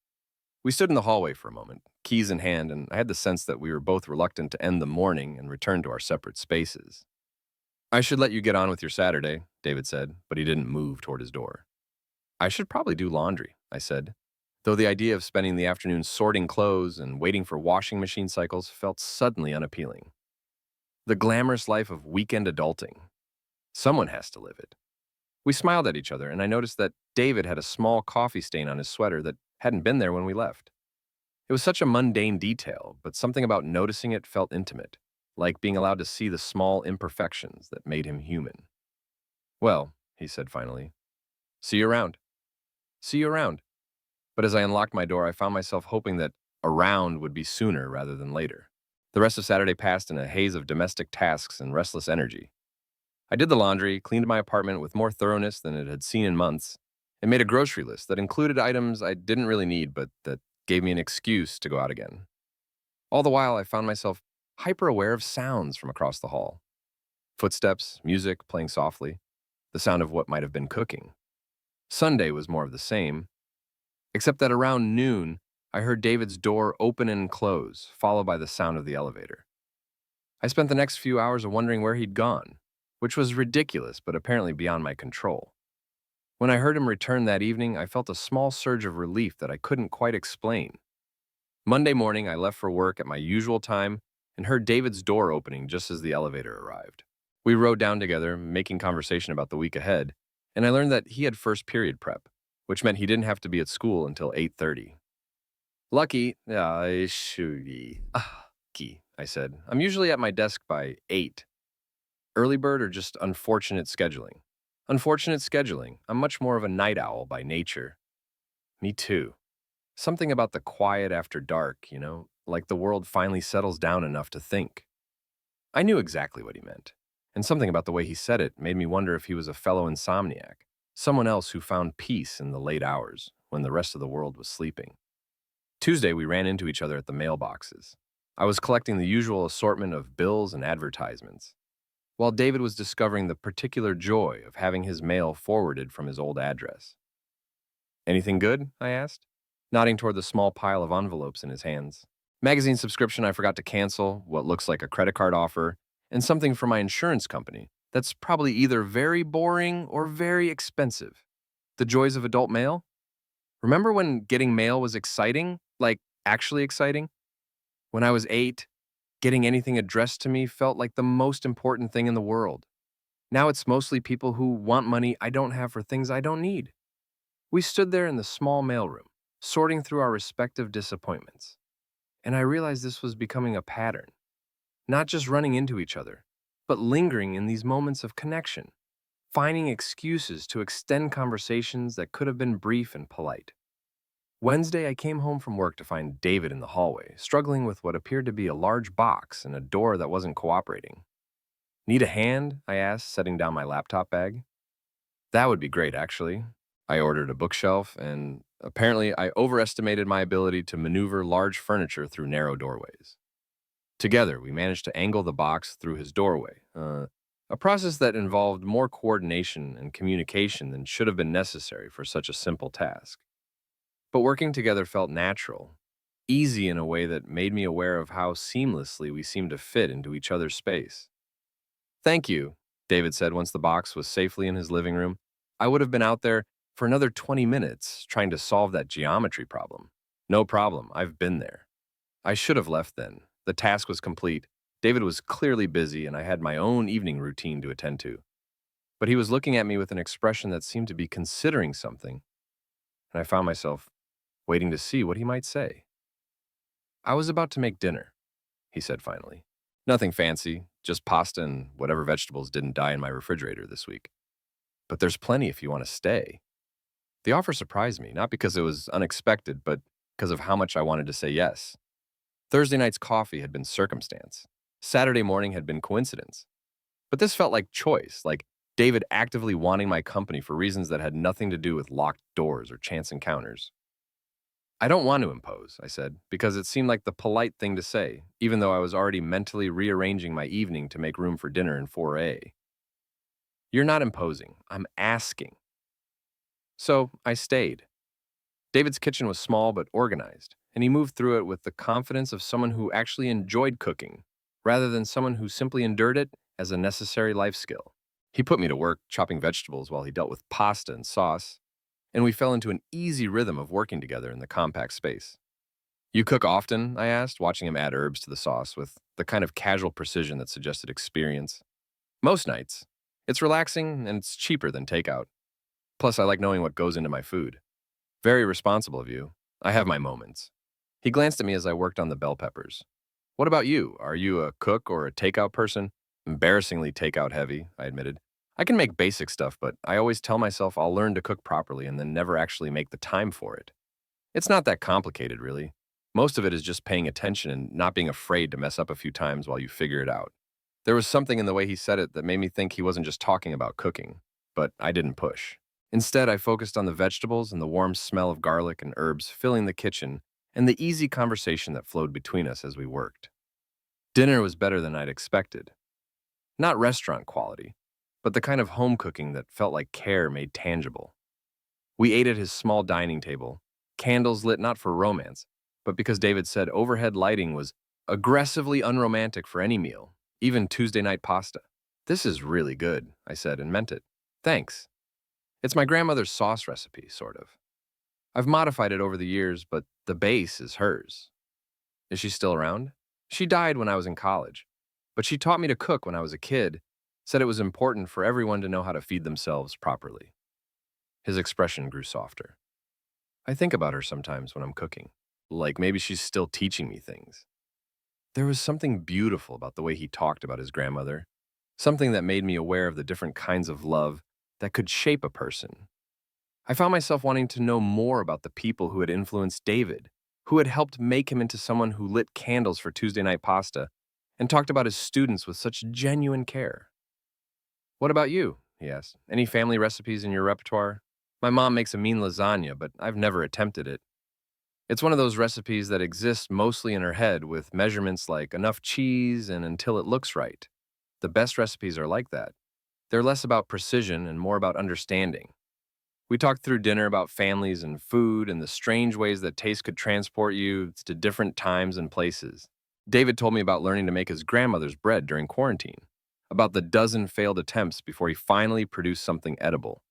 We stood in the hallway for a moment, keys in hand, and I had the sense that we were both reluctant to end the morning and return to our separate spaces. I should let you get on with your Saturday, David said, but he didn't move toward his door. I should probably do laundry, I said, though the idea of spending the afternoon sorting clothes and waiting for washing machine cycles felt suddenly unappealing. The glamorous life of weekend adulting. Someone has to live it. We smiled at each other, and I noticed that David had a small coffee stain on his sweater that hadn't been there when we left. It was such a mundane detail, but something about noticing it felt intimate, like being allowed to see the small imperfections that made him human. Well, he said finally, see you around. See you around. But as I unlocked my door, I found myself hoping that around would be sooner rather than later. The rest of Saturday passed in a haze of domestic tasks and restless energy. I did the laundry, cleaned my apartment with more thoroughness than it had seen in months, and made a grocery list that included items I didn't really need but that gave me an excuse to go out again. All the while, I found myself hyper-aware of sounds from across the hall. Footsteps, music playing softly, the sound of what might have been cooking. Sunday was more of the same, except that around noon, I heard David's door open and close, followed by the sound of the elevator. I spent the next few hours wondering where he'd gone, which was ridiculous but apparently beyond my control. When I heard him return that evening, I felt a small surge of relief that I couldn't quite explain. Monday morning, I left for work at my usual time and heard David's door opening just as the elevator arrived. We rode down together, making conversation about the week ahead, and I learned that he had first period prep, which meant he didn't have to be at school until 8:30. Lucky, I said. I'm usually at my desk by 8. Early bird or just unfortunate scheduling? Unfortunate scheduling. I'm much more of a night owl by nature. Me too. Something about the quiet after dark, like the world finally settles down enough to think. I knew exactly what he meant, and something about the way he said it made me wonder if he was a fellow insomniac, someone else who found peace in the late hours when the rest of the world was sleeping. Tuesday, we ran into each other at the mailboxes. I was collecting the usual assortment of bills and advertisements, while David was discovering the particular joy of having his mail forwarded from his old address. Anything good? I asked, nodding toward the small pile of envelopes in his hands. Magazine subscription I forgot to cancel, what looks like a credit card offer, and something from my insurance company that's probably either very boring or very expensive. The joys of adult mail? Remember when getting mail was exciting? Like, actually exciting? When I was 8, getting anything addressed to me felt like the most important thing in the world. Now it's mostly people who want money I don't have for things I don't need. We stood there in the small mailroom, sorting through our respective disappointments. And I realized this was becoming a pattern, not just running into each other, but lingering in these moments of connection, finding excuses to extend conversations that could have been brief and polite. Wednesday, I came home from work to find David in the hallway, struggling with what appeared to be a large box and a door that wasn't cooperating. Need a hand? I asked, setting down my laptop bag. That would be great, actually. I ordered a bookshelf, and apparently I overestimated my ability to maneuver large furniture through narrow doorways. Together, we managed to angle the box through his doorway, a process that involved more coordination and communication than should have been necessary for such a simple task. But working together felt natural, easy in a way that made me aware of how seamlessly we seemed to fit into each other's space. Thank you, David said once the box was safely in his living room. I would have been out there for another 20 minutes trying to solve that geometry problem. No problem, I've been there. I should have left then. The task was complete. David was clearly busy, and I had my own evening routine to attend to. But he was looking at me with an expression that seemed to be considering something, and I found myself waiting to see what he might say. I was about to make dinner, he said finally. Nothing fancy, just pasta and whatever vegetables didn't die in my refrigerator this week. But there's plenty if you want to stay. The offer surprised me, not because it was unexpected, but because of how much I wanted to say yes. Thursday night's coffee had been circumstance. Saturday morning had been coincidence. But this felt like choice, like David actively wanting my company for reasons that had nothing to do with locked doors or chance encounters. I don't want to impose, I said, because it seemed like the polite thing to say, even though I was already mentally rearranging my evening to make room for dinner in 4A. You're not imposing, I'm asking. So I stayed. David's kitchen was small but organized, and he moved through it with the confidence of someone who actually enjoyed cooking, rather than someone who simply endured it as a necessary life skill. He put me to work chopping vegetables while he dealt with pasta and sauce, and we fell into an easy rhythm of working together in the compact space. You cook often? I asked, watching him add herbs to the sauce with the kind of casual precision that suggested experience. Most nights. It's relaxing and it's cheaper than takeout. Plus, I like knowing what goes into my food. Very responsible of you. I have my moments. He glanced at me as I worked on the bell peppers. What about you? Are you a cook or a takeout person? Embarrassingly takeout heavy, I admitted. I can make basic stuff, but I always tell myself I'll learn to cook properly and then never actually make the time for it. It's not that complicated, really. Most of it is just paying attention and not being afraid to mess up a few times while you figure it out. There was something in the way he said it that made me think he wasn't just talking about cooking, but I didn't push. Instead, I focused on the vegetables and the warm smell of garlic and herbs filling the kitchen and the easy conversation that flowed between us as we worked. Dinner was better than I'd expected. Not restaurant quality, but the kind of home cooking that felt like care made tangible. We ate at his small dining table, candles lit not for romance, but because David said overhead lighting was aggressively unromantic for any meal, even Tuesday night pasta. This is really good, I said and meant it. Thanks. It's my grandmother's sauce recipe, sort of. I've modified it over the years, but the base is hers. Is she still around? She died when I was in college, but she taught me to cook when I was a kid, said it was important for everyone to know how to feed themselves properly. His expression grew softer. I think about her sometimes when I'm cooking, like maybe she's still teaching me things. There was something beautiful about the way he talked about his grandmother, something that made me aware of the different kinds of love that could shape a person. I found myself wanting to know more about the people who had influenced David, who had helped make him into someone who lit candles for Tuesday night pasta and talked about his students with such genuine care. "What about you?" he asked. "Any family recipes in your repertoire? My mom makes a mean lasagna, but I've never attempted it. It's one of those recipes that exists mostly in her head with measurements like enough cheese and until it looks right. The best recipes are like that. They're less about precision and more about understanding." We talked through dinner about families and food and the strange ways that taste could transport you to different times and places. David told me about learning to make his grandmother's bread during quarantine, about the dozen failed attempts before he finally produced something edible.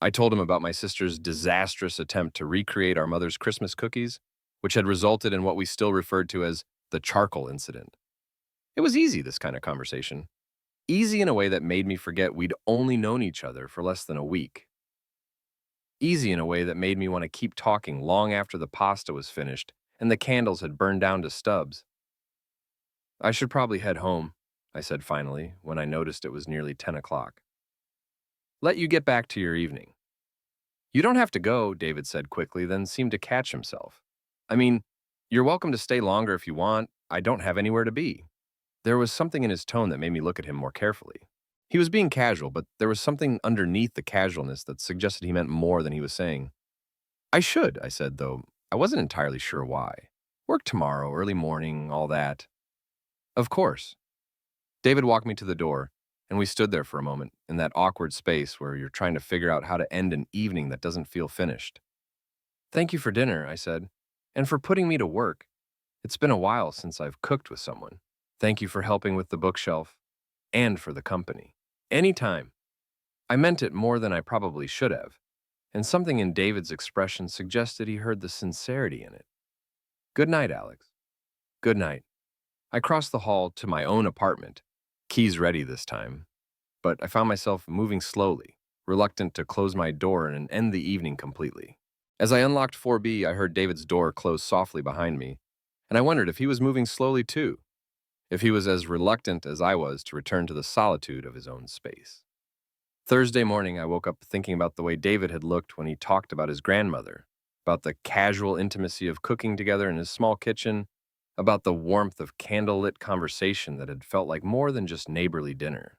I told him about my sister's disastrous attempt to recreate our mother's Christmas cookies, which had resulted in what we still referred to as the charcoal incident. It was easy, this kind of conversation. Easy in a way that made me forget we'd only known each other for less than a week. Easy in a way that made me want to keep talking long after the pasta was finished and the candles had burned down to stubs. "I should probably head home," I said finally, when I noticed it was nearly 10 o'clock. "Let you get back to your evening." "You don't have to go," David said quickly, then seemed to catch himself. "I mean, you're welcome to stay longer if you want. I don't have anywhere to be." There was something in his tone that made me look at him more carefully. He was being casual, but there was something underneath the casualness that suggested he meant more than he was saying. "I should," I said, though I wasn't entirely sure why. "Work tomorrow, early morning, all that." "Of course." David walked me to the door, and we stood there for a moment in that awkward space where you're trying to figure out how to end an evening that doesn't feel finished. "Thank you for dinner," I said, "and for putting me to work. It's been a while since I've cooked with someone. Thank you for helping with the bookshelf and for the company. Anytime." I meant it more than I probably should have, and something in David's expression suggested he heard the sincerity in it. "Good night, Alex." "Good night." I crossed the hall to my own apartment, keys ready this time, but I found myself moving slowly, reluctant to close my door and end the evening completely. As I unlocked 4B, I heard David's door close softly behind me, and I wondered if he was moving slowly too, if he was as reluctant as I was to return to the solitude of his own space. Thursday morning, I woke up thinking about the way David had looked when he talked about his grandmother, about the casual intimacy of cooking together in his small kitchen, about the warmth of candlelit conversation that had felt like more than just neighborly dinner.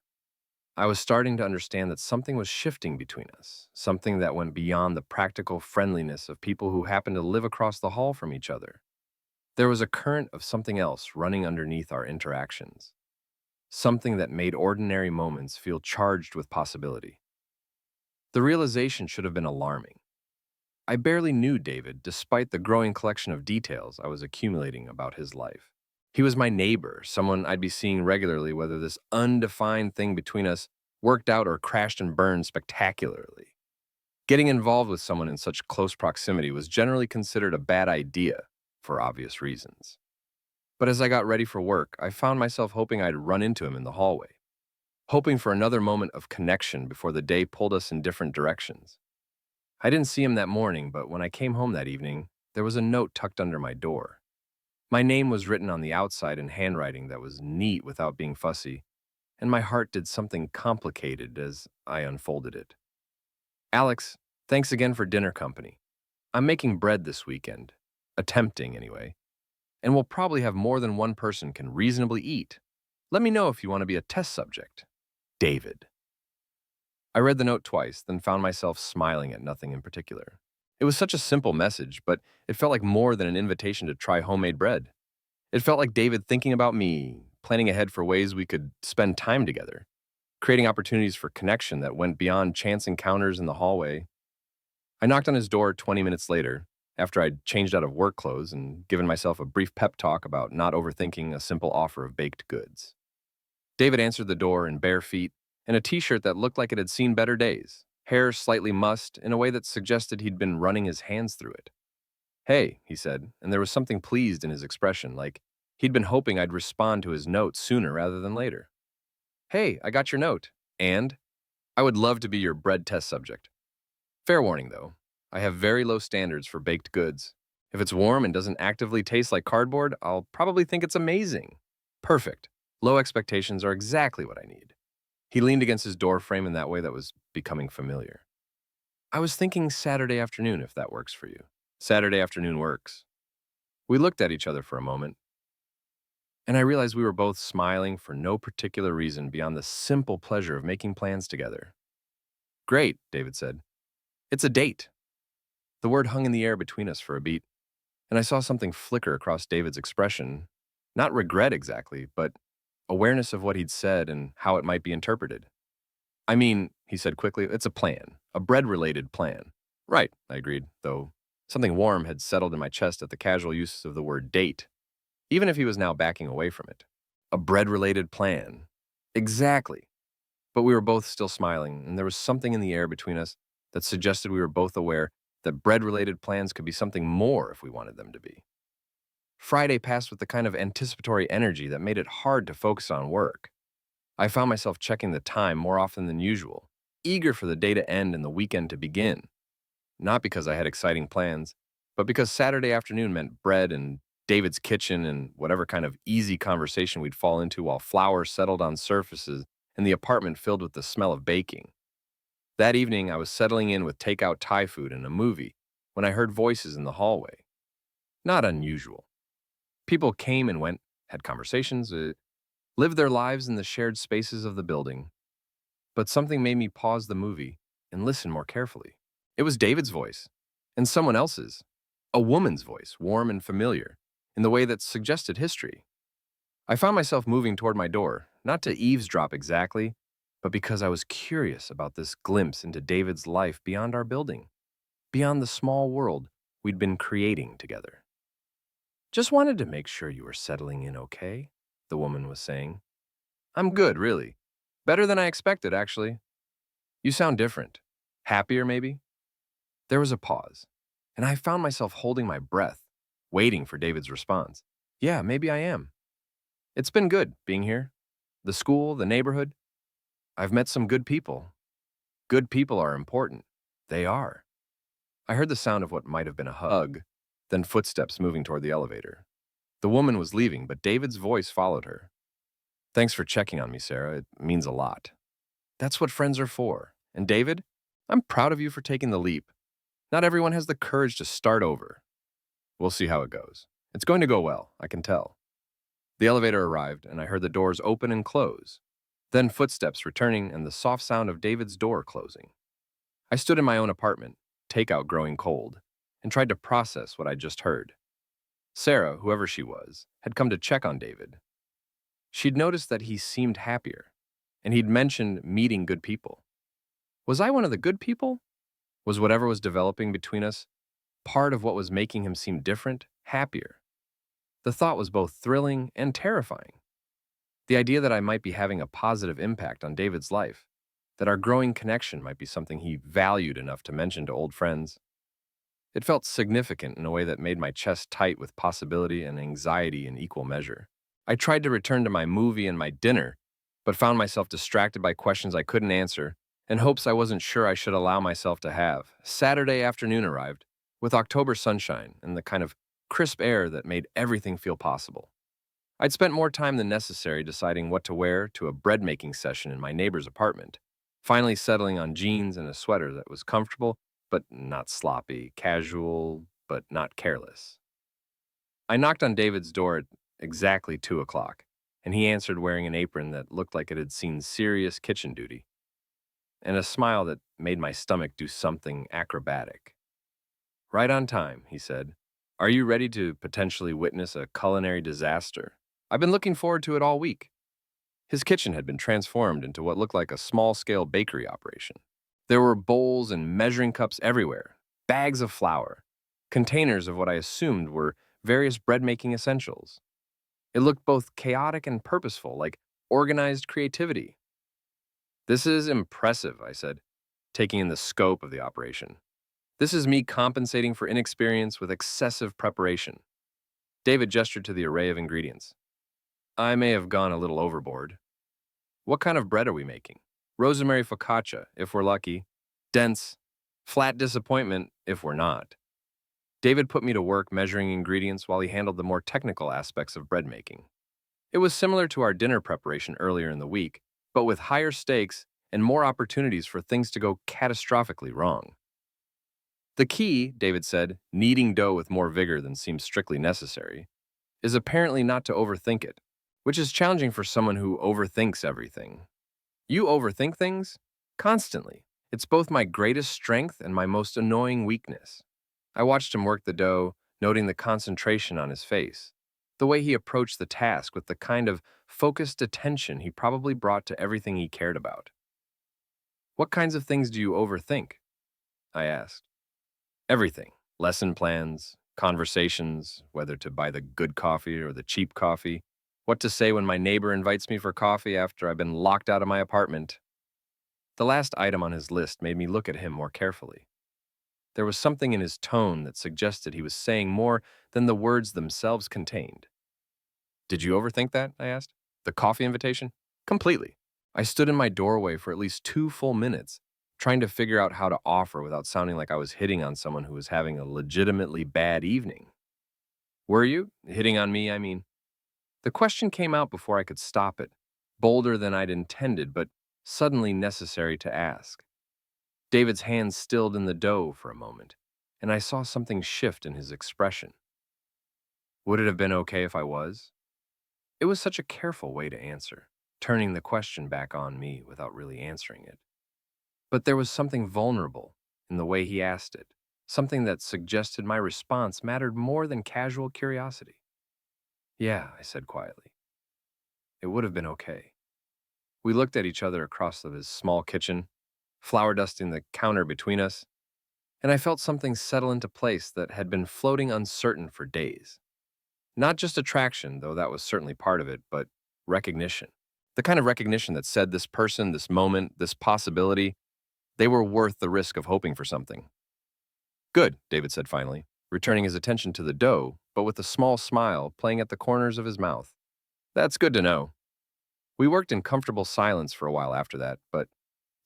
I was starting to understand that something was shifting between us, something that went beyond the practical friendliness of people who happened to live across the hall from each other. There was a current of something else running underneath our interactions, something that made ordinary moments feel charged with possibility. The realization should have been alarming. I barely knew David, despite the growing collection of details I was accumulating about his life. He was my neighbor, someone I'd be seeing regularly, whether this undefined thing between us worked out or crashed and burned spectacularly. Getting involved with someone in such close proximity was generally considered a bad idea, for obvious reasons. But as I got ready for work, I found myself hoping I'd run into him in the hallway, hoping for another moment of connection before the day pulled us in different directions. I didn't see him that morning, but when I came home that evening, there was a note tucked under my door. My name was written on the outside in handwriting that was neat without being fussy, and my heart did something complicated as I unfolded it. "Alex, thanks again for dinner company. I'm making bread this weekend, attempting anyway, and we'll probably have more than one person can reasonably eat. Let me know if you want to be a test subject. David." I read the note twice, then found myself smiling at nothing in particular. It was such a simple message, but it felt like more than an invitation to try homemade bread. It felt like David thinking about me, planning ahead for ways we could spend time together, creating opportunities for connection that went beyond chance encounters in the hallway. I knocked on his door 20 minutes later, after I'd changed out of work clothes and given myself a brief pep talk about not overthinking a simple offer of baked goods. David answered the door in bare feet and a t-shirt that looked like it had seen better days, hair slightly mussed in a way that suggested he'd been running his hands through it. "Hey," he said, and there was something pleased in his expression, like he'd been hoping I'd respond to his note sooner rather than later. "Hey, I got your note. And I would love to be your bread test subject. Fair warning, though. I have very low standards for baked goods. If it's warm and doesn't actively taste like cardboard, I'll probably think it's amazing." Perfect. Low expectations are exactly what I need. He leaned against his door frame in that way that was becoming familiar. "I was thinking Saturday afternoon, if that works for you." "Saturday afternoon works." We looked at each other for a moment, and I realized we were both smiling for no particular reason beyond the simple pleasure of making plans together. Great, David said. It's a date. The word hung in the air between us for a beat, and I saw something flicker across David's expression. Not regret exactly, but awareness of what he'd said and how it might be interpreted. I mean, he said quickly, it's a plan, a bread-related plan. Right, I agreed, though something warm had settled in my chest at the casual use of the word date, even if he was now backing away from it. A bread-related plan. Exactly. But we were both still smiling, and there was something in the air between us that suggested we were both aware that bread-related plans could be something more if we wanted them to be. Friday passed with the kind of anticipatory energy that made it hard to focus on work. I found myself checking the time more often than usual, eager for the day to end and the weekend to begin. Not because I had exciting plans, but because Saturday afternoon meant bread and David's kitchen and whatever kind of easy conversation we'd fall into while flour settled on surfaces and the apartment filled with the smell of baking. That evening, I was settling in with takeout Thai food and a movie when I heard voices in the hallway. Not unusual. People came and went, had conversations, lived their lives in the shared spaces of the building. But something made me pause the movie and listen more carefully. It was David's voice, and someone else's. A woman's voice, warm and familiar, in the way that suggested history. I found myself moving toward my door, not to eavesdrop exactly, but because I was curious about this glimpse into David's life beyond our building, beyond the small world we'd been creating together. Just wanted to make sure you were settling in okay, the woman was saying. I'm good, really. Better than I expected, actually. You sound different. Happier, maybe? There was a pause, and I found myself holding my breath, waiting for David's response. Yeah, maybe I am. It's been good being here. The school, the neighborhood. I've met some good people. Good people are important. They are. I heard the sound of what might have been a hug, then footsteps moving toward the elevator. The woman was leaving, but David's voice followed her. Thanks for checking on me, Sarah. It means a lot. That's what friends are for. And David, I'm proud of you for taking the leap. Not everyone has the courage to start over. We'll see how it goes. It's going to go well, I can tell. The elevator arrived, and I heard the doors open and close. Then footsteps returning and the soft sound of David's door closing. I stood in my own apartment, takeout growing cold, and tried to process what I'd just heard. Sarah, whoever she was, had come to check on David. She'd noticed that he seemed happier, and he'd mentioned meeting good people. Was I one of the good people? Was whatever was developing between us part of what was making him seem different, happier? The thought was both thrilling and terrifying. The idea that I might be having a positive impact on David's life, that our growing connection might be something he valued enough to mention to old friends. It felt significant in a way that made my chest tight with possibility and anxiety in equal measure. I tried to return to my movie and my dinner, but found myself distracted by questions I couldn't answer and hopes I wasn't sure I should allow myself to have. Saturday afternoon arrived, with October sunshine and the kind of crisp air that made everything feel possible. I'd spent more time than necessary deciding what to wear to a bread-making session in my neighbor's apartment, finally settling on jeans and a sweater that was comfortable but not sloppy, casual but not careless. I knocked on David's door at exactly 2 o'clock, and he answered wearing an apron that looked like it had seen serious kitchen duty, and a smile that made my stomach do something acrobatic. Right on time, he said. Are you ready to potentially witness a culinary disaster? I've been looking forward to it all week. His kitchen had been transformed into what looked like a small-scale bakery operation. There were bowls and measuring cups everywhere, bags of flour, containers of what I assumed were various bread-making essentials. It looked both chaotic and purposeful, like organized creativity. This is impressive, I said, taking in the scope of the operation. This is me compensating for inexperience with excessive preparation. David gestured to the array of ingredients. I may have gone a little overboard. What kind of bread are we making? Rosemary focaccia, if we're lucky. Dense, flat disappointment, if we're not. David put me to work measuring ingredients while he handled the more technical aspects of bread making. It was similar to our dinner preparation earlier in the week, but with higher stakes and more opportunities for things to go catastrophically wrong. The key, David said, kneading dough with more vigor than seems strictly necessary, is apparently not to overthink it, which is challenging for someone who overthinks everything. You overthink things? Constantly. It's both my greatest strength and my most annoying weakness. I watched him work the dough, noting the concentration on his face, the way he approached the task with the kind of focused attention he probably brought to everything he cared about. What kinds of things do you overthink? I asked. Everything. Lesson plans, conversations, whether to buy the good coffee or the cheap coffee, what to say when my neighbor invites me for coffee after I've been locked out of my apartment. The last item on his list made me look at him more carefully. There was something in his tone that suggested he was saying more than the words themselves contained. Did you overthink that? I asked. The coffee invitation? Completely. I stood in my doorway for at least 2 full minutes, trying to figure out how to offer without sounding like I was hitting on someone who was having a legitimately bad evening. Were you? Hitting on me, I mean. The question came out before I could stop it, bolder than I'd intended, but suddenly necessary to ask. David's hands stilled in the dough for a moment, and I saw something shift in his expression. Would it have been okay if I was? It was such a careful way to answer, turning the question back on me without really answering it. But there was something vulnerable in the way he asked it, something that suggested my response mattered more than casual curiosity. Yeah, I said quietly. It would have been okay. We looked at each other across his small kitchen, flour dusting the counter between us, and I felt something settle into place that had been floating uncertain for days. Not just attraction, though that was certainly part of it, but recognition. The kind of recognition that said this person, this moment, this possibility, they were worth the risk of hoping for something. Good, David said finally, returning his attention to the dough, but with a small smile playing at the corners of his mouth. That's good to know. We worked in comfortable silence for a while after that, but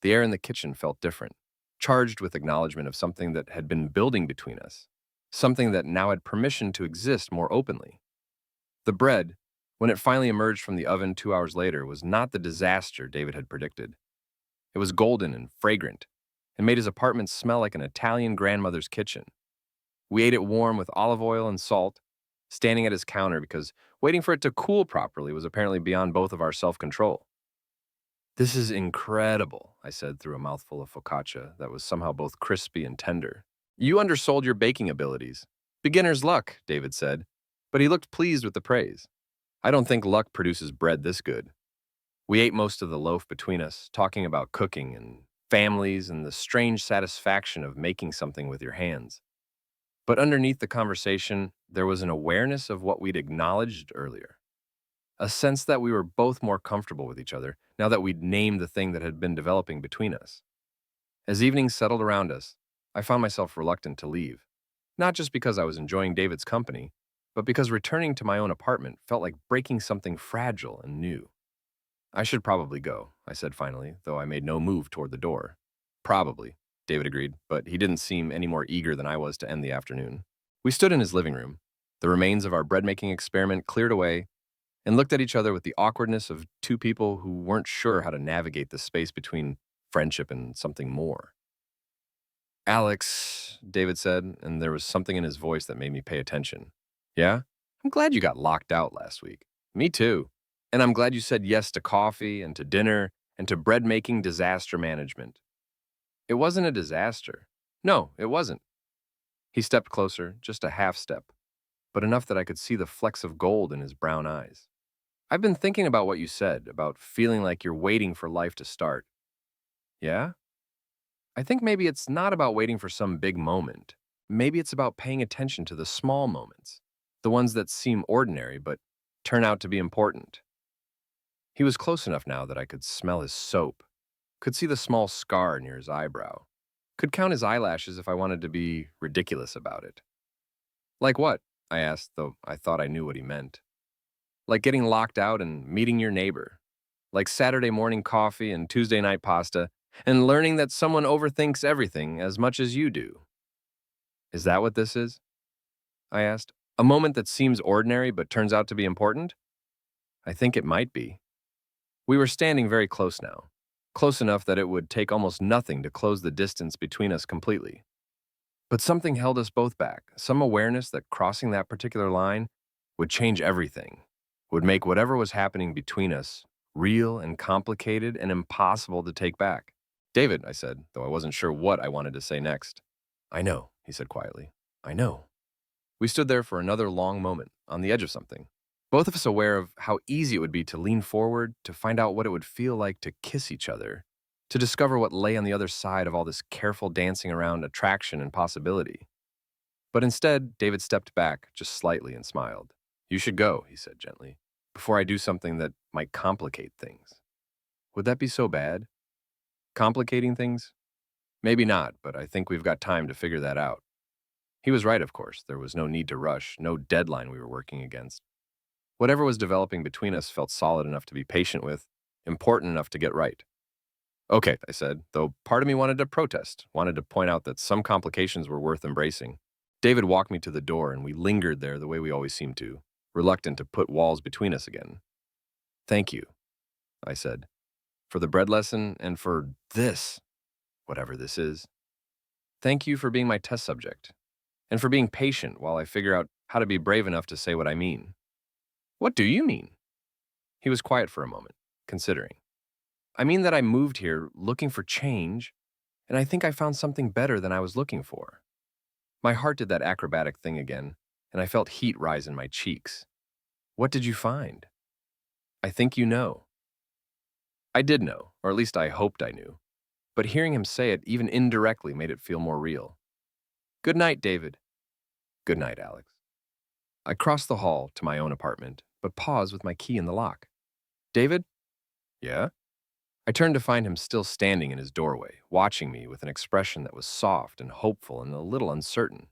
the air in the kitchen felt different, charged with acknowledgement of something that had been building between us, something that now had permission to exist more openly. The bread, when it finally emerged from the oven 2 hours later, was not the disaster David had predicted. It was golden and fragrant, and made his apartment smell like an Italian grandmother's kitchen. We ate it warm with olive oil and salt, standing at his counter because waiting for it to cool properly was apparently beyond both of our self-control. This is incredible, I said through a mouthful of focaccia that was somehow both crispy and tender. You undersold your baking abilities. Beginner's luck, David said, but he looked pleased with the praise. I don't think luck produces bread this good. We ate most of the loaf between us, talking about cooking and families and the strange satisfaction of making something with your hands. But underneath the conversation, there was an awareness of what we'd acknowledged earlier. A sense that we were both more comfortable with each other now that we'd named the thing that had been developing between us. As evening settled around us, I found myself reluctant to leave, not just because I was enjoying David's company, but because returning to my own apartment felt like breaking something fragile and new. I should probably go, I said finally, though I made no move toward the door. Probably, David agreed, but he didn't seem any more eager than I was to end the afternoon. We stood in his living room, the remains of our bread-making experiment cleared away, and looked at each other with the awkwardness of two people who weren't sure how to navigate the space between friendship and something more. Alex, David said, and there was something in his voice that made me pay attention. Yeah? I'm glad you got locked out last week. Me too. And I'm glad you said yes to coffee and to dinner and to bread-making disaster management. It wasn't a disaster. No, it wasn't. He stepped closer, just a half step, but enough that I could see the flecks of gold in his brown eyes. I've been thinking about what you said, about feeling like you're waiting for life to start. Yeah? I think maybe it's not about waiting for some big moment. Maybe it's about paying attention to the small moments, the ones that seem ordinary but turn out to be important. He was close enough now that I could smell his soap, could see the small scar near his eyebrow, could count his eyelashes if I wanted to be ridiculous about it. Like what? I asked, though I thought I knew what he meant. Like getting locked out and meeting your neighbor. Like Saturday morning coffee and Tuesday night pasta, and learning that someone overthinks everything as much as you do. Is that what this is? I asked. A moment that seems ordinary but turns out to be important? I think it might be. We were standing very close now, close enough that it would take almost nothing to close the distance between us completely. But something held us both back, some awareness that crossing that particular line would change everything, would make whatever was happening between us real and complicated and impossible to take back. David, I said, though I wasn't sure what I wanted to say next. I know, he said quietly. I know. We stood there for another long moment, on the edge of something, both of us aware of how easy it would be to lean forward, to find out what it would feel like to kiss each other, to discover what lay on the other side of all this careful dancing around attraction and possibility. But instead, David stepped back just slightly and smiled. You should go, he said gently, before I do something that might complicate things. Would that be so bad? Complicating things? Maybe not, but I think we've got time to figure that out. He was right, of course. There was no need to rush, no deadline we were working against. Whatever was developing between us felt solid enough to be patient with, important enough to get right. Okay, I said, though part of me wanted to protest, wanted to point out that some complications were worth embracing. David walked me to the door, and we lingered there the way we always seemed to, reluctant to put walls between us again. Thank you, I said, for the bread lesson and for this, whatever this is. Thank you for being my test subject, and for being patient while I figure out how to be brave enough to say what I mean. What do you mean? He was quiet for a moment, considering. I mean that I moved here looking for change, and I think I found something better than I was looking for. My heart did that acrobatic thing again, and I felt heat rise in my cheeks. What did you find? I think you know. I did know, or at least I hoped I knew, but hearing him say it even indirectly made it feel more real. Good night, David. Good night, Alex. I crossed the hall to my own apartment, but paused with my key in the lock. David? Yeah? I turned to find him still standing in his doorway, watching me with an expression that was soft and hopeful and a little uncertain.